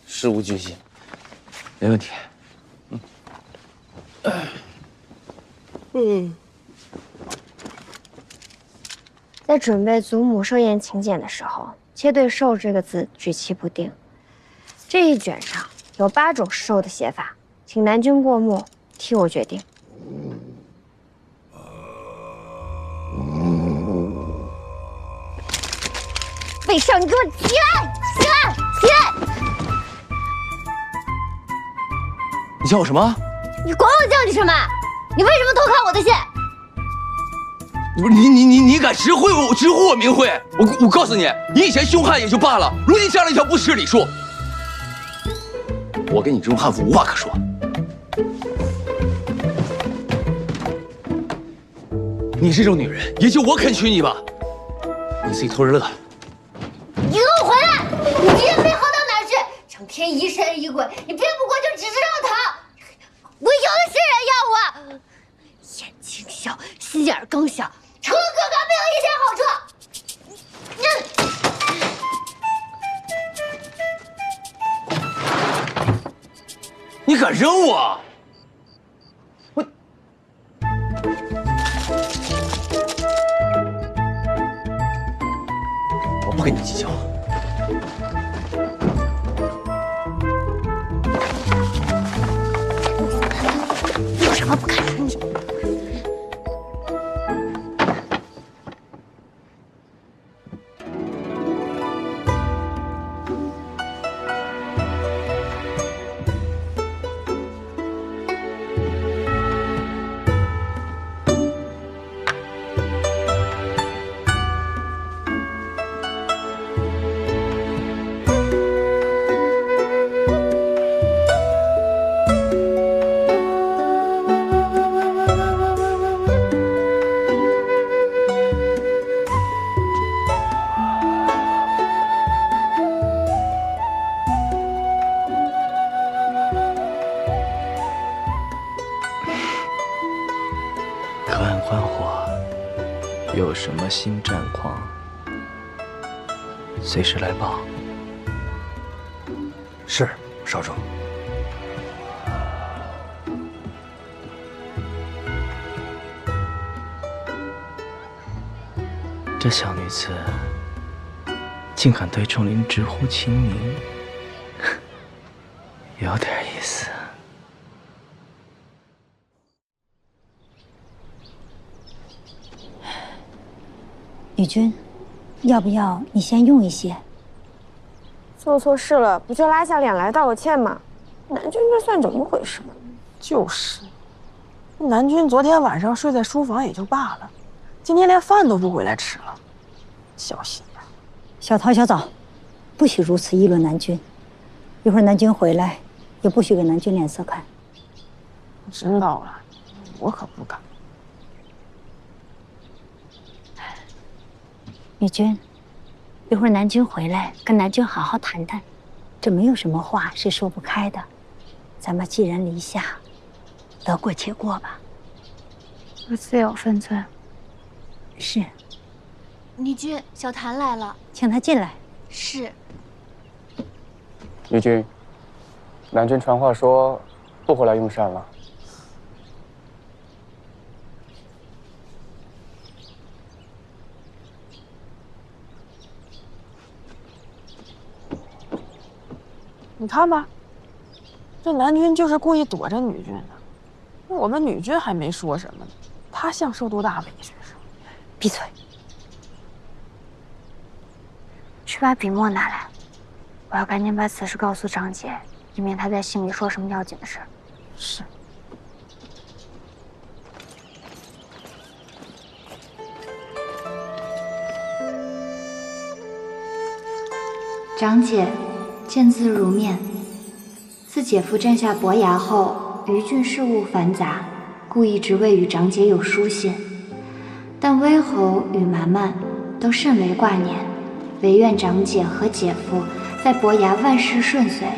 Speaker 2: 事无巨细，没问题。
Speaker 4: 在准备祖母寿宴请柬的时候，妾对“寿”这个字举棋不定。这一卷上有8种寿的写法，请南君过目，替我决定。魏少，你给我起来！起来！起来！
Speaker 2: 你叫我什么？
Speaker 4: 你管我叫你什么？你为什么偷看我的信？
Speaker 2: 不是你敢直呼我名讳？我告诉你，你以前凶悍也就罢了，如今加了一条不耻礼数，我跟你这种悍妇无话可说。你这种女人，也就我肯娶你吧。你自己偷着乐。
Speaker 4: 你给我回来！你今天没好到哪儿去，整天疑神疑鬼，你骗不过就只知道逃。我有的是人要我，眼睛小，心眼更小，除了哥哥没有一点好处。
Speaker 2: 你敢扔我？我不跟你计较。
Speaker 4: 有什么不敢说你？
Speaker 5: 隔岸观火，有什么新战况，随时来报。
Speaker 8: 是，少主。
Speaker 5: 这小女子竟敢对众人直呼其名，有点意思。
Speaker 14: 女君，要不要你先用一些？
Speaker 11: 做错事了，不就拉下脸来道个歉吗？南君这算怎么回事？
Speaker 12: 就是，南君昨天晚上睡在书房也就罢了，今天连饭都不回来吃了，小心点。
Speaker 14: 小桃、小枣，不许如此议论南君。一会儿南君回来，也不许给南君脸色看。
Speaker 12: 知道了，我可不敢。
Speaker 14: 女君，一会儿南君回来，跟南君好好谈谈。这没有什么话是说不开的，咱们寄人篱下，得过且过吧。
Speaker 4: 我自有分寸。
Speaker 14: 是。
Speaker 4: 女君，小谭来了，
Speaker 14: 请他进来。
Speaker 4: 是。
Speaker 17: 女君，南君传话说不回来用膳了。
Speaker 12: 你看吧，这南君就是故意躲着女君的。我们女君还没说什么呢，他像受多大委屈似的。
Speaker 14: 闭嘴！
Speaker 4: 去把笔墨拿来，我要赶紧把此事告诉张姐，以免她在信里说什么要紧的事。
Speaker 12: 是。
Speaker 4: 张姐。见字如面。自姐夫占下伯牙后，于郡事务繁杂，故一直未与长姐有书信。但微侯与蛮蛮都甚为挂念，唯愿长姐和姐夫在伯牙万事顺遂，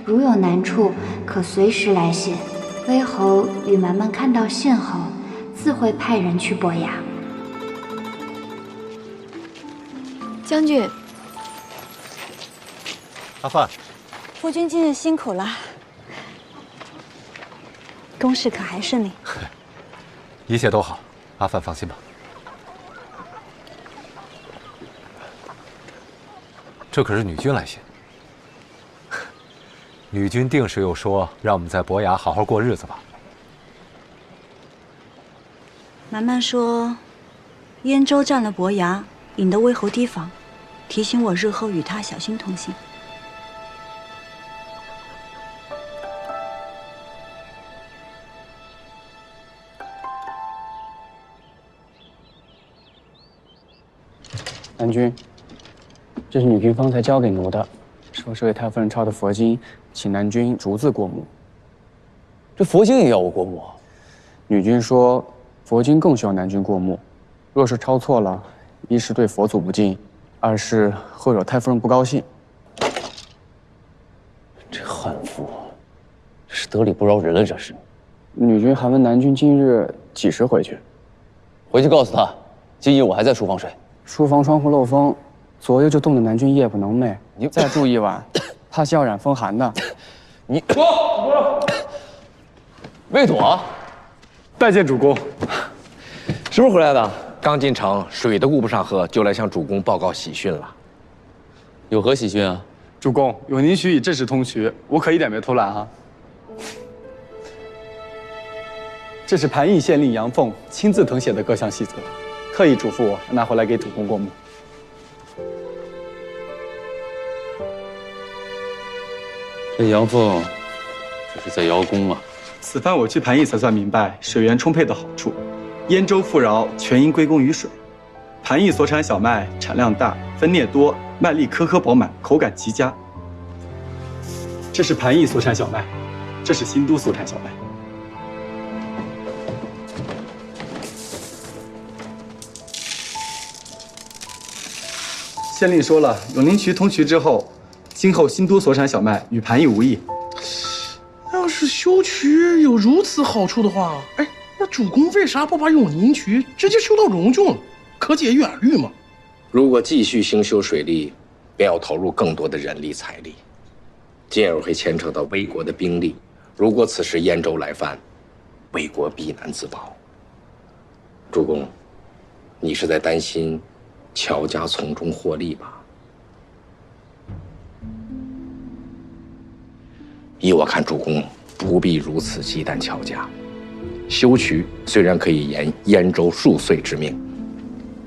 Speaker 4: 如有难处，可随时来信。微侯与蛮蛮看到信后，自会派人去伯牙。
Speaker 11: 将军。
Speaker 18: 阿范，
Speaker 14: 夫君今日辛苦了，公事可还顺利？
Speaker 18: 一切都好，阿范放心吧。这可是女君来信，女君定是又说让我们在伯牙好好过日子吧？
Speaker 19: 蛮蛮说，燕州占了伯牙，引得微侯提防，提醒我日后与他小心同行。
Speaker 17: 南君，这是女嫔方才交给奴的，说是为太夫人抄的佛经，请南君逐字过目。
Speaker 2: 这佛经也要我过目？
Speaker 17: 女君说，佛经更需要南君过目。若是抄错了，一是对佛祖不敬，二是会惹太夫人不高兴。
Speaker 2: 这悍妇，这是得理不饶人了，这是。
Speaker 17: 女君还问南君今日几时回去？
Speaker 2: 回去告诉他，今夜我还在书房睡。
Speaker 17: 书房窗户漏风，昨夜就冻得南君夜不能寐。你再住一晚，怕是要染风寒的。
Speaker 2: 你魏朵，
Speaker 17: 拜见主公。
Speaker 6: 什么时候回来的？刚进城，水都顾不上喝，就来向主公报告喜讯了。
Speaker 2: 有何喜讯啊？
Speaker 17: 主公，有您许以正式通衢，我可一点没偷懒哈。这是盘邑县令杨凤亲自誊写的各项细则。特意嘱咐我拿回来给主公过目。
Speaker 2: 这杨凤，这是在邀功啊！
Speaker 17: 此番我去盘邑才算明白水源充沛的好处。燕州富饶，全因归功于水。盘邑所产小麦产量大，分蘖多，麦粒颗颗饱满，口感极佳。这是盘邑所产小麦，这是新都所产小麦。县令说了，永宁渠通衢之后，今后新都所产小麦与盘邑无异。
Speaker 9: 要是修渠有如此好处的话，哎，那那主公为啥不把永宁渠直接修到荣郡了，可解远虑嘛？
Speaker 5: 如果继续兴修水利，便要投入更多的人力财力，进而会牵扯到魏国的兵力。如果此时燕州来犯，魏国必难自保。主公，你是在担心乔家从中获利吧？依我看，主公不必如此忌惮乔家。修渠虽然可以延燕州数岁之命，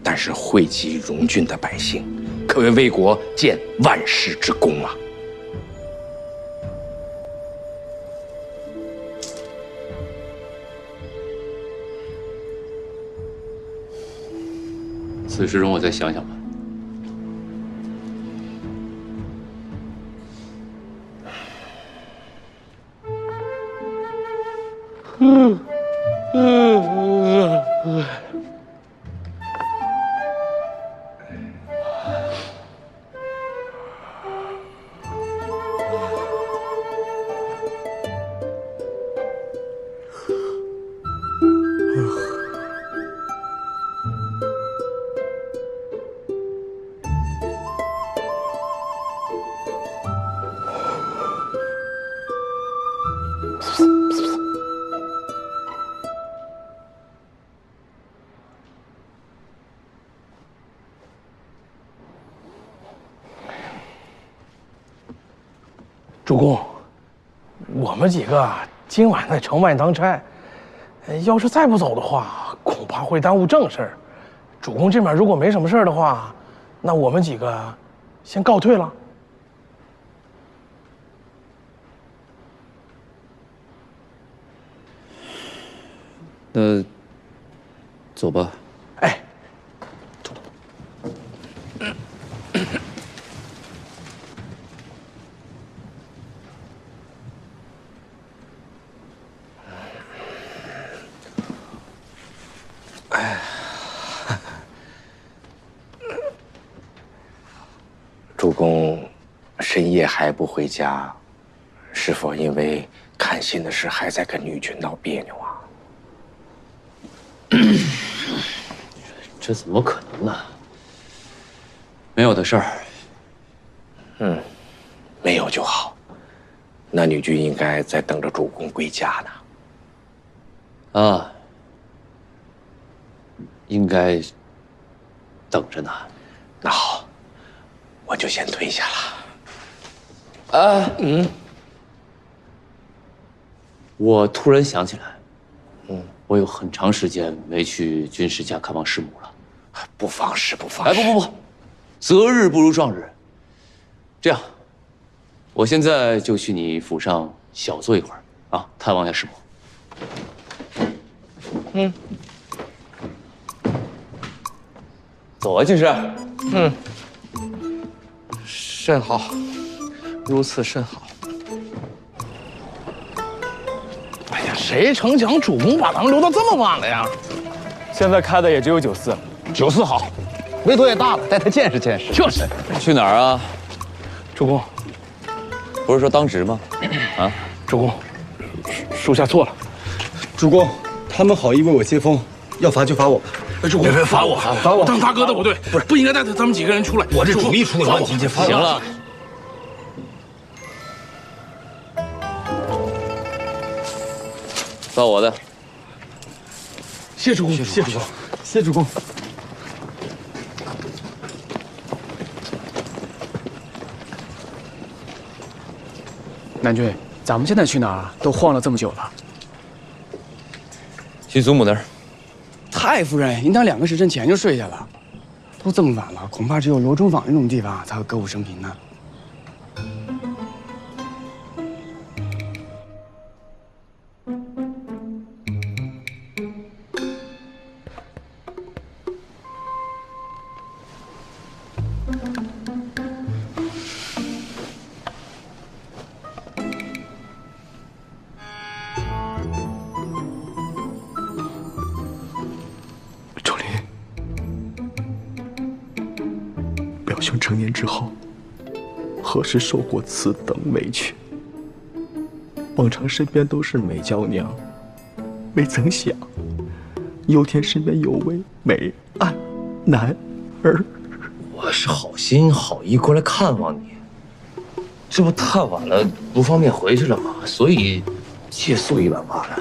Speaker 5: 但是惠及荣郡的百姓，可为魏国建万世之功啊！
Speaker 2: 此事容我再想想吧。
Speaker 9: 主公，我们几个今晚在城外当差，要是再不走的话，恐怕会耽误正事儿。主公这边如果没什么事儿的话，那我们几个先告退了。
Speaker 2: 那走吧。
Speaker 9: 哎，
Speaker 5: 主公深夜还不回家，是否因为看信的事还在跟女君闹别扭啊？
Speaker 2: 这怎么可能呢？没有的事儿。
Speaker 5: 没有就好。那女君应该在等着主公归家呢。
Speaker 2: 啊，应该等着呢。
Speaker 5: 那好，我就先退下了。
Speaker 2: 我突然想起来，我有很长时间没去军师家看望师母了。
Speaker 5: 不妨事，不妨事。
Speaker 2: 哎，不，择日不如撞日。这样，我现在就去你府上小坐一会儿啊，探望一下师母。走啊，军师。
Speaker 9: 甚好，如此甚好。哎呀，谁成想主公把咱们留到这么晚了呀？
Speaker 15: 现在开的也只有94。
Speaker 1: 94好，维多也大了，带他见识见识。
Speaker 9: 就是。
Speaker 2: 去哪儿啊？
Speaker 9: 主公，
Speaker 2: 不是说当值吗？啊，
Speaker 9: 主公，属下错了。
Speaker 17: 主公，他们好意为我接风，要罚就罚我吧。
Speaker 9: 主公，别罚我，罚我！当大哥的不对，不应该带着咱们几个人出来。
Speaker 17: 我这主力出了问题，就罚我。
Speaker 2: 行了。到我的。
Speaker 9: 谢主公，谢主公，
Speaker 17: 谢主公。
Speaker 15: 南君，咱们现在去哪儿啊？都晃了这么久了。
Speaker 2: 去祖母那儿。
Speaker 20: 太夫人，您当2个时辰前就睡下了，都这么晚了，恐怕只有罗中坊那种地方才会歌舞升平呢。
Speaker 5: 表兄成年之后，何时受过此等委屈？往常身边都是美娇娘，未曾想，有天身边有位美岸男儿。
Speaker 6: 我是好心好意过来看望你，这不太晚了，不方便回去了吗？所以借宿一晚罢了。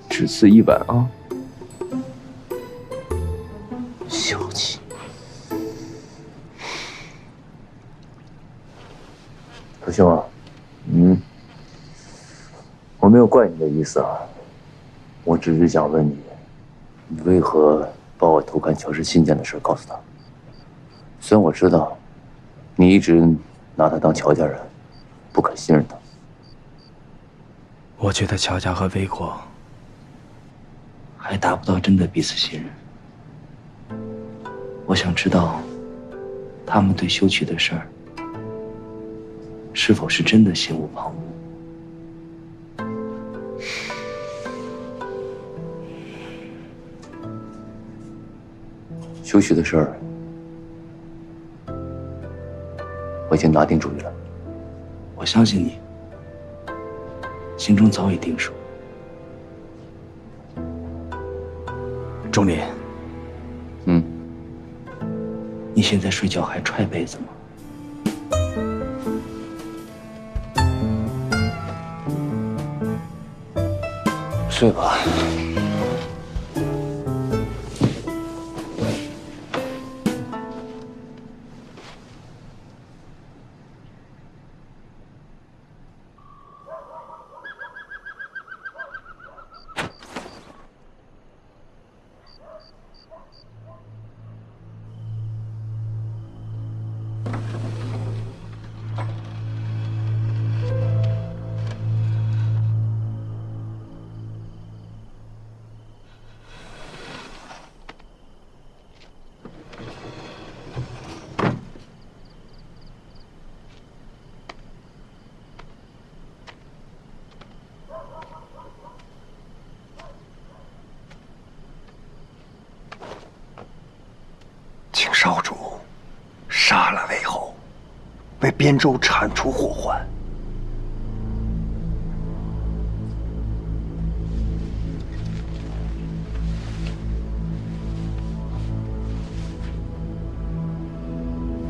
Speaker 6: 只此一晚啊！小气。何兄啊，我没有怪你的意思啊，我只是想问你，你为何把我偷看乔氏信件的事告诉他？虽然我知道，你一直拿他当乔家人，不肯信任他。
Speaker 5: 我觉得乔家和魏国还达不到真的彼此信任。我想知道，他们对修渠的事儿是否是真的心无旁骛。
Speaker 2: 修渠的事儿，我已经拿定主意了。
Speaker 5: 我相信你，心中早已定数。钟林，你现在睡觉还踹被子吗？
Speaker 2: 睡吧。
Speaker 8: 请少主杀了魏侯，为边州铲除祸患。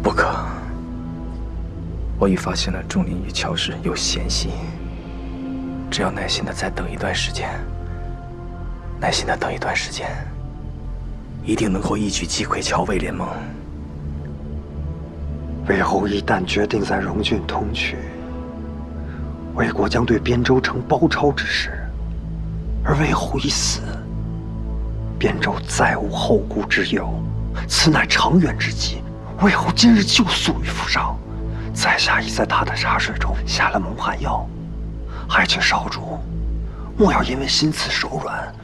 Speaker 5: 不可，我已发现了钟林与乔氏有嫌隙，只要耐心的再等一段时间，一定能够一举击溃乔魏联盟。
Speaker 8: 魏侯一旦决定在荣郡通取，魏国将对边州成包抄之势；而魏侯一死，边州再无后顾之忧，此乃长远之计。魏侯今日就宿于府上，在下已在他的茶水中下了蒙汗药，还请少主莫要因为心慈手软，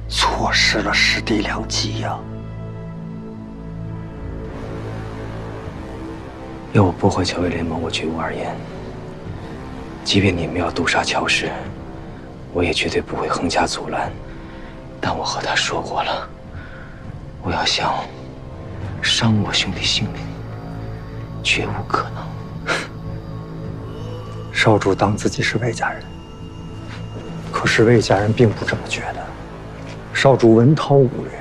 Speaker 8: 错失了时地良机呀！
Speaker 5: 要我破坏乔魏联盟，我绝无二言。即便你们要毒杀乔氏，我也绝对不会横加阻拦。但我和他说过了，我要想伤我兄弟性命，绝无可能。
Speaker 8: 少主当自己是魏家人，可是魏家人并不这么觉得。少主文韬武略，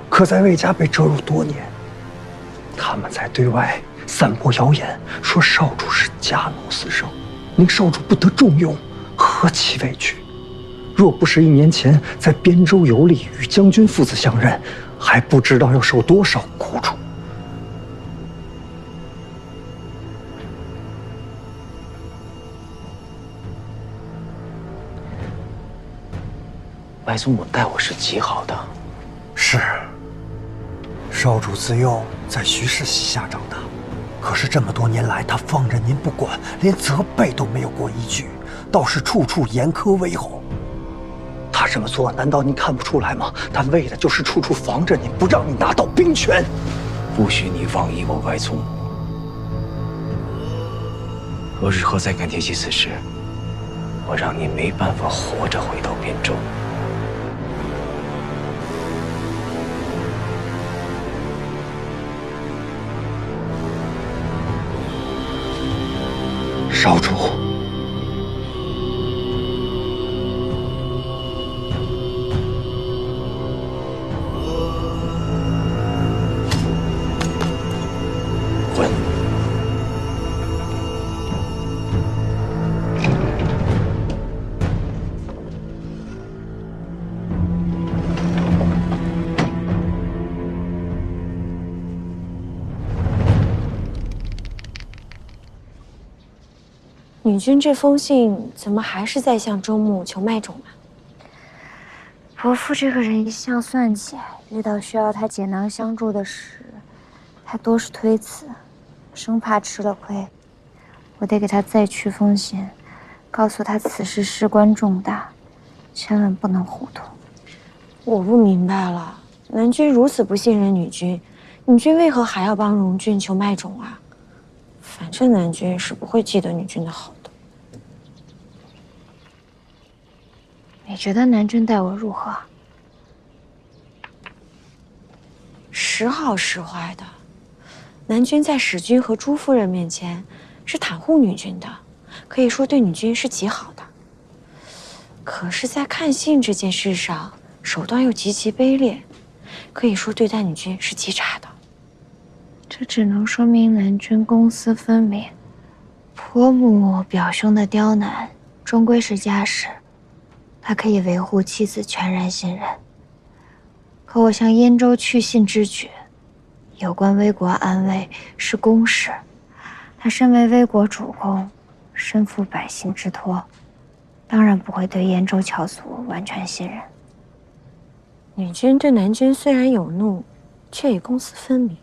Speaker 8: 可在魏家被折辱多年，他们在对外散播谣言，说少主是家奴私生，令少主不得重用，何其委屈！若不是1年前在边州游历，与将军父子相认，还不知道要受多少苦楚。
Speaker 5: 外祖母待我是极好的。
Speaker 8: 是。少主自幼在徐氏膝下长大，可是这么多年来，他放任您不管，连责备都没有过一句，倒是处处严苛威吼。他这么做，难道您看不出来吗？他为的就是处处防着您，不让你拿到兵权。
Speaker 5: 不许你妄议我外祖母。我日后再敢提起此事，我让你没办法活着回到边州。
Speaker 8: 少主，
Speaker 11: 女君这封信怎么还是在向周牧求卖种啊？
Speaker 4: 伯父这个人一向算计，遇到需要他解囊相助的事，他多是推辞，生怕吃了亏。我得给他再去封信，告诉他此事事关重大，千万不能糊涂。
Speaker 11: 我不明白了，南君如此不信任女君，女君为何还要帮荣俊求卖种啊？反正南君是不会记得女君的好的。
Speaker 4: 你觉得南君待我如何？
Speaker 11: 时好时坏的。南君在史君和朱夫人面前是袒护女君的，可以说对女君是极好的。可是，在看信这件事上，手段又极其卑劣，可以说对待女君是极差的。
Speaker 4: 这只能说明南君公私分明，颇慕表兄的刁难，终归是家事。他可以维护妻子全然信任，可我向燕州去信之举，有关危国安危是公事。他身为危国主公，身负百姓之托，当然不会对燕州侨俗完全信任。
Speaker 11: 女君对南君虽然有怒，却也公私分明。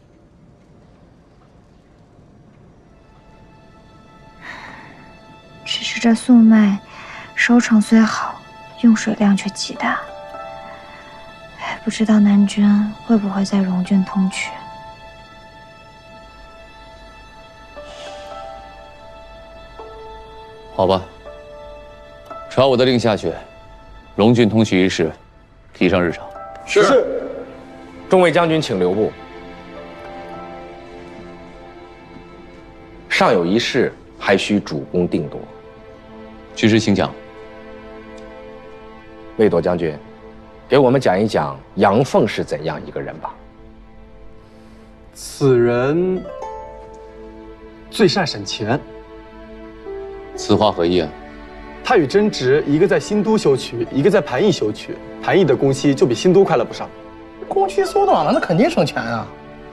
Speaker 4: 只是这粟麦收成虽好，用水量却极大，不知道南君会不会在荣郡通衢。
Speaker 2: 好吧，传我的令下去，荣郡通衢一事提上日程。
Speaker 21: 是。众位将军，请留步。尚有一事，还需主公定夺。
Speaker 2: 军师请讲。
Speaker 21: 魏铎将军，给我们讲一讲杨凤是怎样一个人吧。
Speaker 17: 此人最善审钱。
Speaker 2: 此话何意啊？
Speaker 17: 他与甄植一个在新都修渠，一个在盘邑修渠，盘邑的工期就比新都快了不少。
Speaker 9: 工期缩短了，那肯定省钱啊。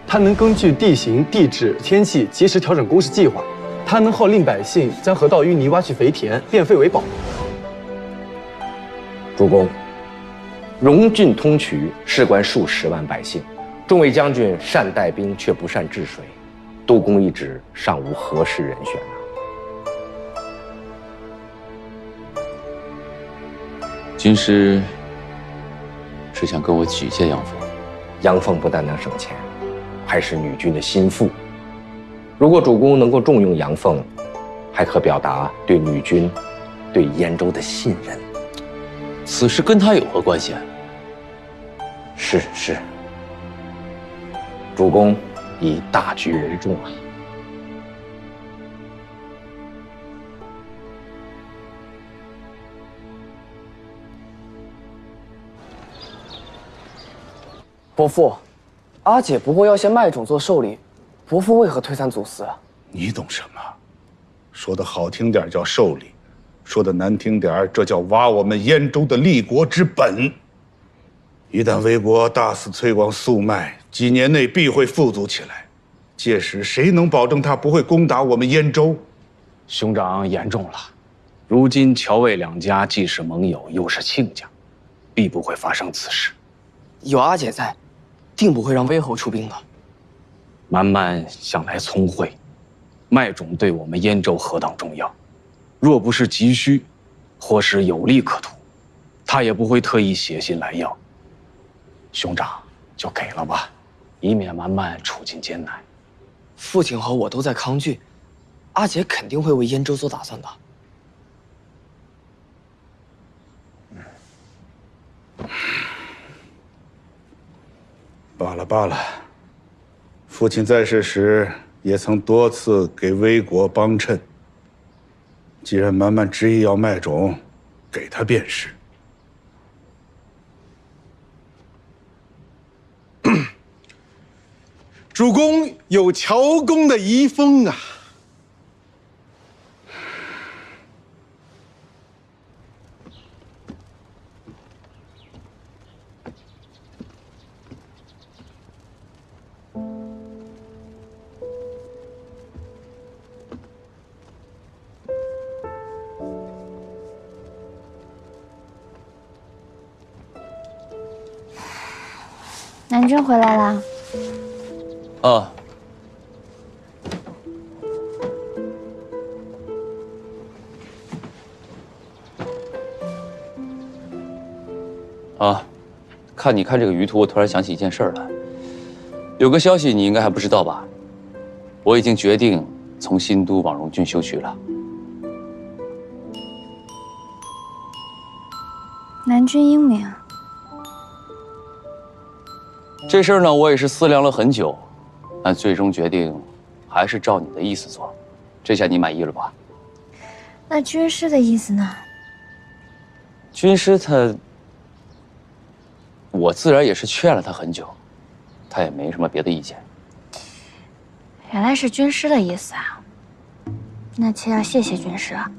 Speaker 17: 他能根据地形、地质、天气及时调整工事计划。他能号令百姓将河道淤泥挖去肥田，变废为宝。主公，荣郡通衢事关数十万百姓，众位将军善带兵却不善治水，督工一职尚无合适人选
Speaker 2: 军师是想跟我举荐杨凤？
Speaker 21: 杨凤不但能省钱，还是女君的心腹。如果主公能够重用杨凤，还可表达对女君、对燕州的信任。
Speaker 2: 此事跟他有何关系啊？
Speaker 21: 是，主公以大局为重啊。
Speaker 22: 伯父，阿姐不过要些麦种做寿礼，伯父为何推三阻四啊？
Speaker 23: 你懂什么？说的好听点叫寿礼，说的难听点这叫挖我们燕州的立国之本。一旦魏国大肆推广粟麦，几年内必会富足起来。届时谁能保证他不会攻打我们燕州？
Speaker 21: 兄长言重了。如今乔魏两家既是盟友，又是亲家，必不会发生此事。
Speaker 22: 有阿姐在，定不会让魏侯出兵的。
Speaker 21: 蛮蛮向来聪慧，麦种对我们燕州何等重要，若不是急需，或是有利可图，他也不会特意写信来要。兄长就给了吧，以免蛮蛮处境艰难。
Speaker 22: 父亲和我都在康郡，阿姐肯定会为燕州做打算的。
Speaker 23: 罢了，父亲在世时也曾多次给魏国帮衬。既然蛮蛮执意要麦种，给他便是。
Speaker 24: 主公有乔公的遗风啊！
Speaker 4: 南君回来啦。
Speaker 2: 啊。啊，看你看这个舆图，我突然想起一件事来。有个消息你应该还不知道吧？我已经决定从新都往荣郡修学了。
Speaker 4: 南君英明。
Speaker 2: 这事儿呢，我也是思量了很久，但最终决定还是照你的意思做。这下你满意了吧？
Speaker 4: 那军师的意思呢？
Speaker 2: 军师我自然也是劝了他很久，他也没什么别的意见。
Speaker 4: 原来是军师的意思啊，那妾要谢谢军师啊。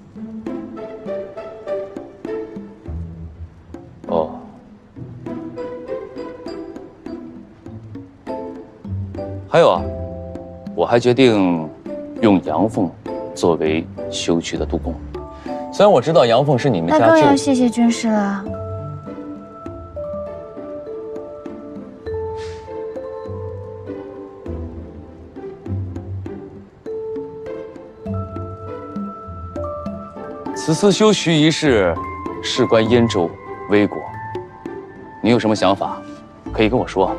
Speaker 2: 哦，还有啊，我还决定用杨凤作为修渠的督工。虽然我知道杨凤是你们家
Speaker 4: 那更要谢谢军师了。
Speaker 2: 此次修渠一事，事关燕州、魏国，你有什么想法，可以跟我说。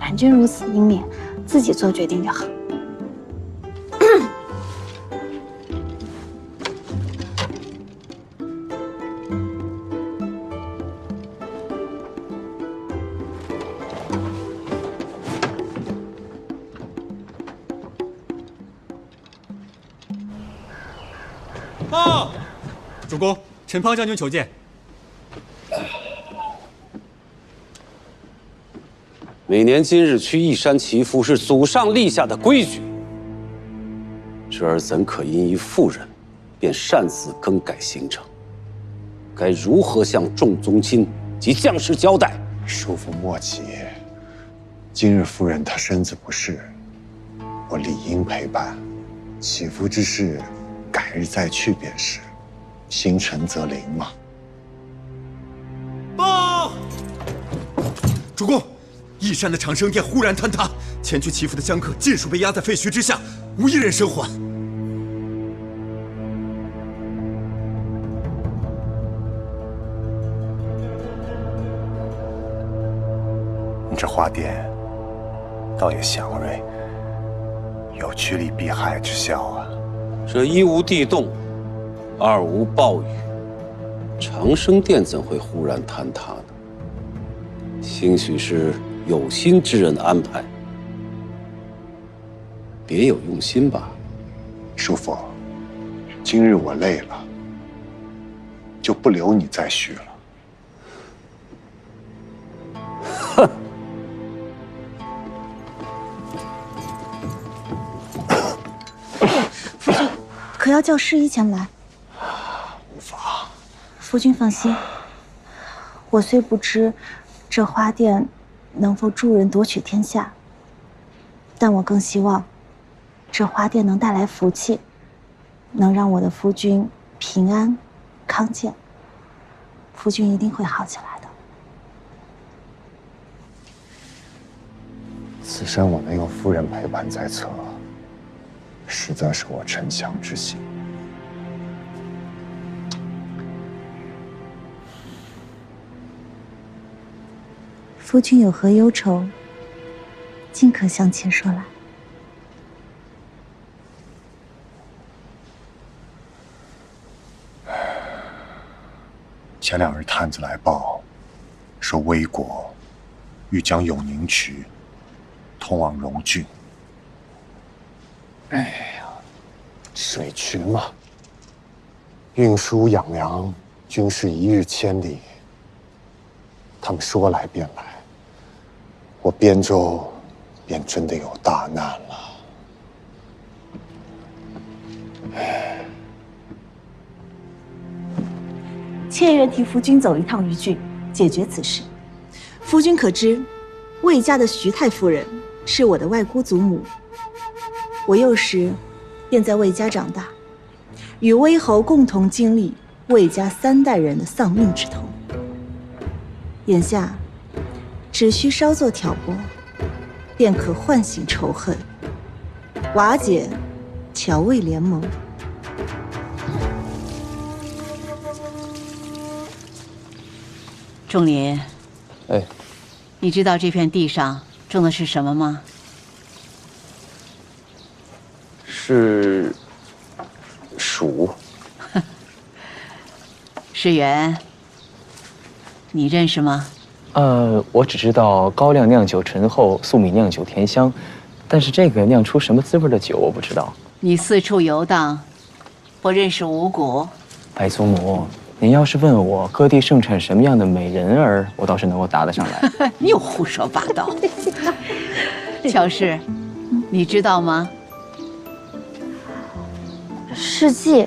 Speaker 4: 南君如此英明，自己做决定就好。
Speaker 17: 报，主公，陈胖将军求见。
Speaker 3: 每年今日去义山祈福是祖上立下的规矩，侄儿怎可因一妇人，便擅自更改行程？该如何向众宗亲及将士交代？
Speaker 8: 叔父莫急，今日夫人她身子不适，我理应陪伴。祈福之事，改日再去便是。心诚则灵嘛。
Speaker 17: 报，主公，义山的长生殿忽然坍塌，前去祈福的香客尽数被压在废墟之下，无一人生还。
Speaker 8: 你这花店倒也祥瑞，有趋利避害之效啊。
Speaker 3: 这一无地动，二无暴雨，长生殿怎会忽然坍塌呢？兴许是有心之人安排，别有用心吧。
Speaker 8: 叔父，今日我累了，就不留你再续了。
Speaker 3: 哼！
Speaker 19: 夫君，可要叫侍医前来？
Speaker 8: 无法。
Speaker 19: 夫君放心，我虽不知这花店能否助人夺取天下，但我更希望这花店能带来福气，能让我的夫君平安康健。夫君一定会好起来的。
Speaker 8: 此生我能有夫人陪伴在侧，实则是我丞相之幸。
Speaker 19: 夫君有何忧愁，尽可向妾说来。
Speaker 8: 前2日探子来报，说魏国欲将永宁渠通往荣郡。哎呀，水渠嘛，运输养粮，均是一日千里。他们说来便来，我边州便真的有大难了。
Speaker 19: 妾愿替夫君走一趟于郡，解决此事。夫君可知，魏家的徐太夫人是我的外姑祖母。我幼时便在魏家长大，与魏侯共同经历魏家3代人的丧命之痛。眼下，只需稍作挑拨，便可唤醒仇恨，瓦解乔魏联盟。
Speaker 7: 仲林，
Speaker 21: 哎，
Speaker 7: 你知道这片地上种的是什么吗？
Speaker 21: 是蜀。
Speaker 7: 世元，你认识吗？
Speaker 5: 我只知道高粱酿酒醇厚，粟米酿酒甜香，但是这个酿出什么滋味的酒我不知道。
Speaker 7: 你四处游荡，不认识五谷？
Speaker 5: 白祖母，您要是问我各地盛产什么样的美人儿，我倒是能够答得上来。
Speaker 7: 你又胡说八道。乔氏，你知道吗？
Speaker 4: 世纪，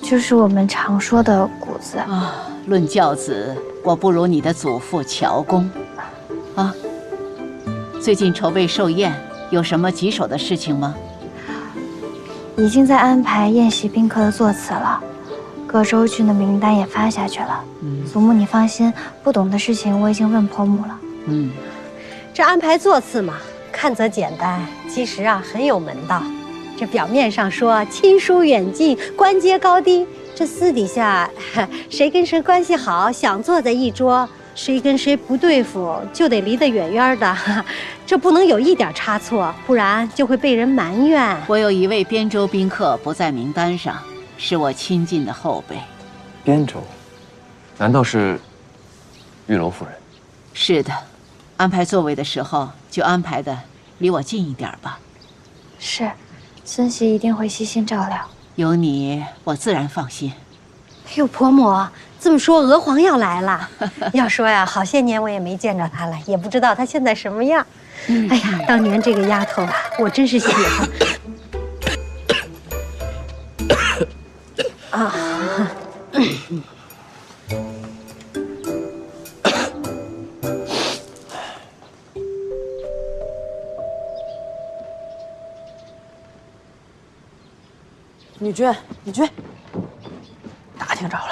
Speaker 4: 就是我们常说的谷子
Speaker 7: 啊。论教子，我不如你的祖父乔公。啊，最近筹备寿宴，有什么棘手的事情吗？
Speaker 4: 已经在安排宴席宾客的座次了，各州郡的名单也发下去了。祖母你放心，不懂的事情我已经问婆母了。
Speaker 14: 这安排座次嘛，看则简单，其实啊很有门道。这表面上说亲疏远近、官阶高低，这私底下谁跟谁关系好，想坐在一桌，谁跟谁不对付，就得离得远远的。这不能有一点差错，不然就会被人埋怨。
Speaker 7: 我有一位边州宾客不在名单上，是我亲近的后辈。
Speaker 5: 边州？
Speaker 2: 难道是玉楼夫人？
Speaker 7: 是的，安排座位的时候就安排的离我近一点吧。
Speaker 4: 是，孙媳一定会悉心照料。
Speaker 7: 有你，我自然放心。
Speaker 14: 哎呦，婆母这么说，娥皇要来了。要说呀，好些年我也没见着她了，也不知道她现在什么样。哎呀，当年这个丫头啊，我真是喜欢。啊。
Speaker 12: 女君，打听着了，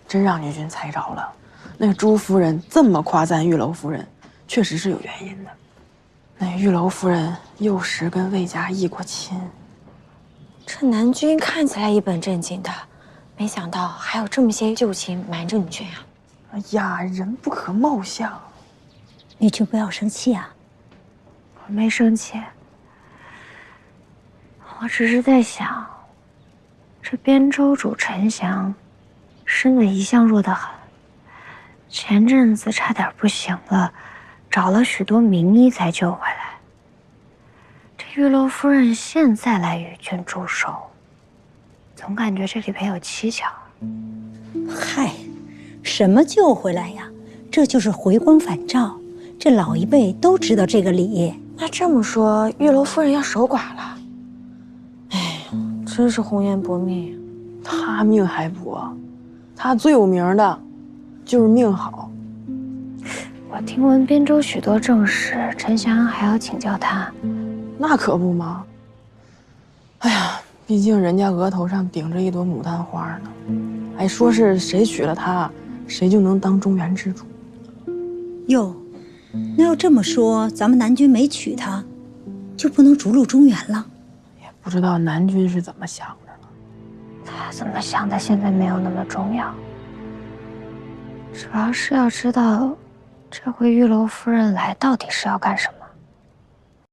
Speaker 12: 真让女君猜着了。那个朱夫人这么夸赞玉楼夫人，确实是有原因的。那玉楼夫人幼时跟魏家议过亲。
Speaker 11: 这南君看起来一本正经的，没想到还有这么些旧情瞒着女君啊！
Speaker 12: 哎呀，人不可貌相。
Speaker 14: 女君不要生气啊。
Speaker 4: 我没生气，我只是在想。这边州主陈翔，身子一向弱得很，前阵子差点不行了，找了许多名医才救回来。这玉楼夫人现在来与君驻守，总感觉这里边有蹊跷。
Speaker 14: 嗨，什么救回来呀？这就是回光返照，这老一辈都知道这个理。
Speaker 11: 那这么说，玉楼夫人要守寡了？真是红颜薄命，
Speaker 12: 她命还薄，她最有名的就是命好。
Speaker 4: 我听闻边州许多政事，陈翔还要请教他。
Speaker 12: 那可不嘛。哎呀，毕竟人家额头上顶着一朵牡丹花呢，还说是谁娶了她，谁就能当中原之主。
Speaker 14: 哟，那要这么说，咱们南君没娶她，就不能逐鹿中原了？
Speaker 12: 不知道南君是怎么想的了。
Speaker 4: 他怎么想的现在没有那么重要，主要是要知道这回玉楼夫人来到底是要干什么。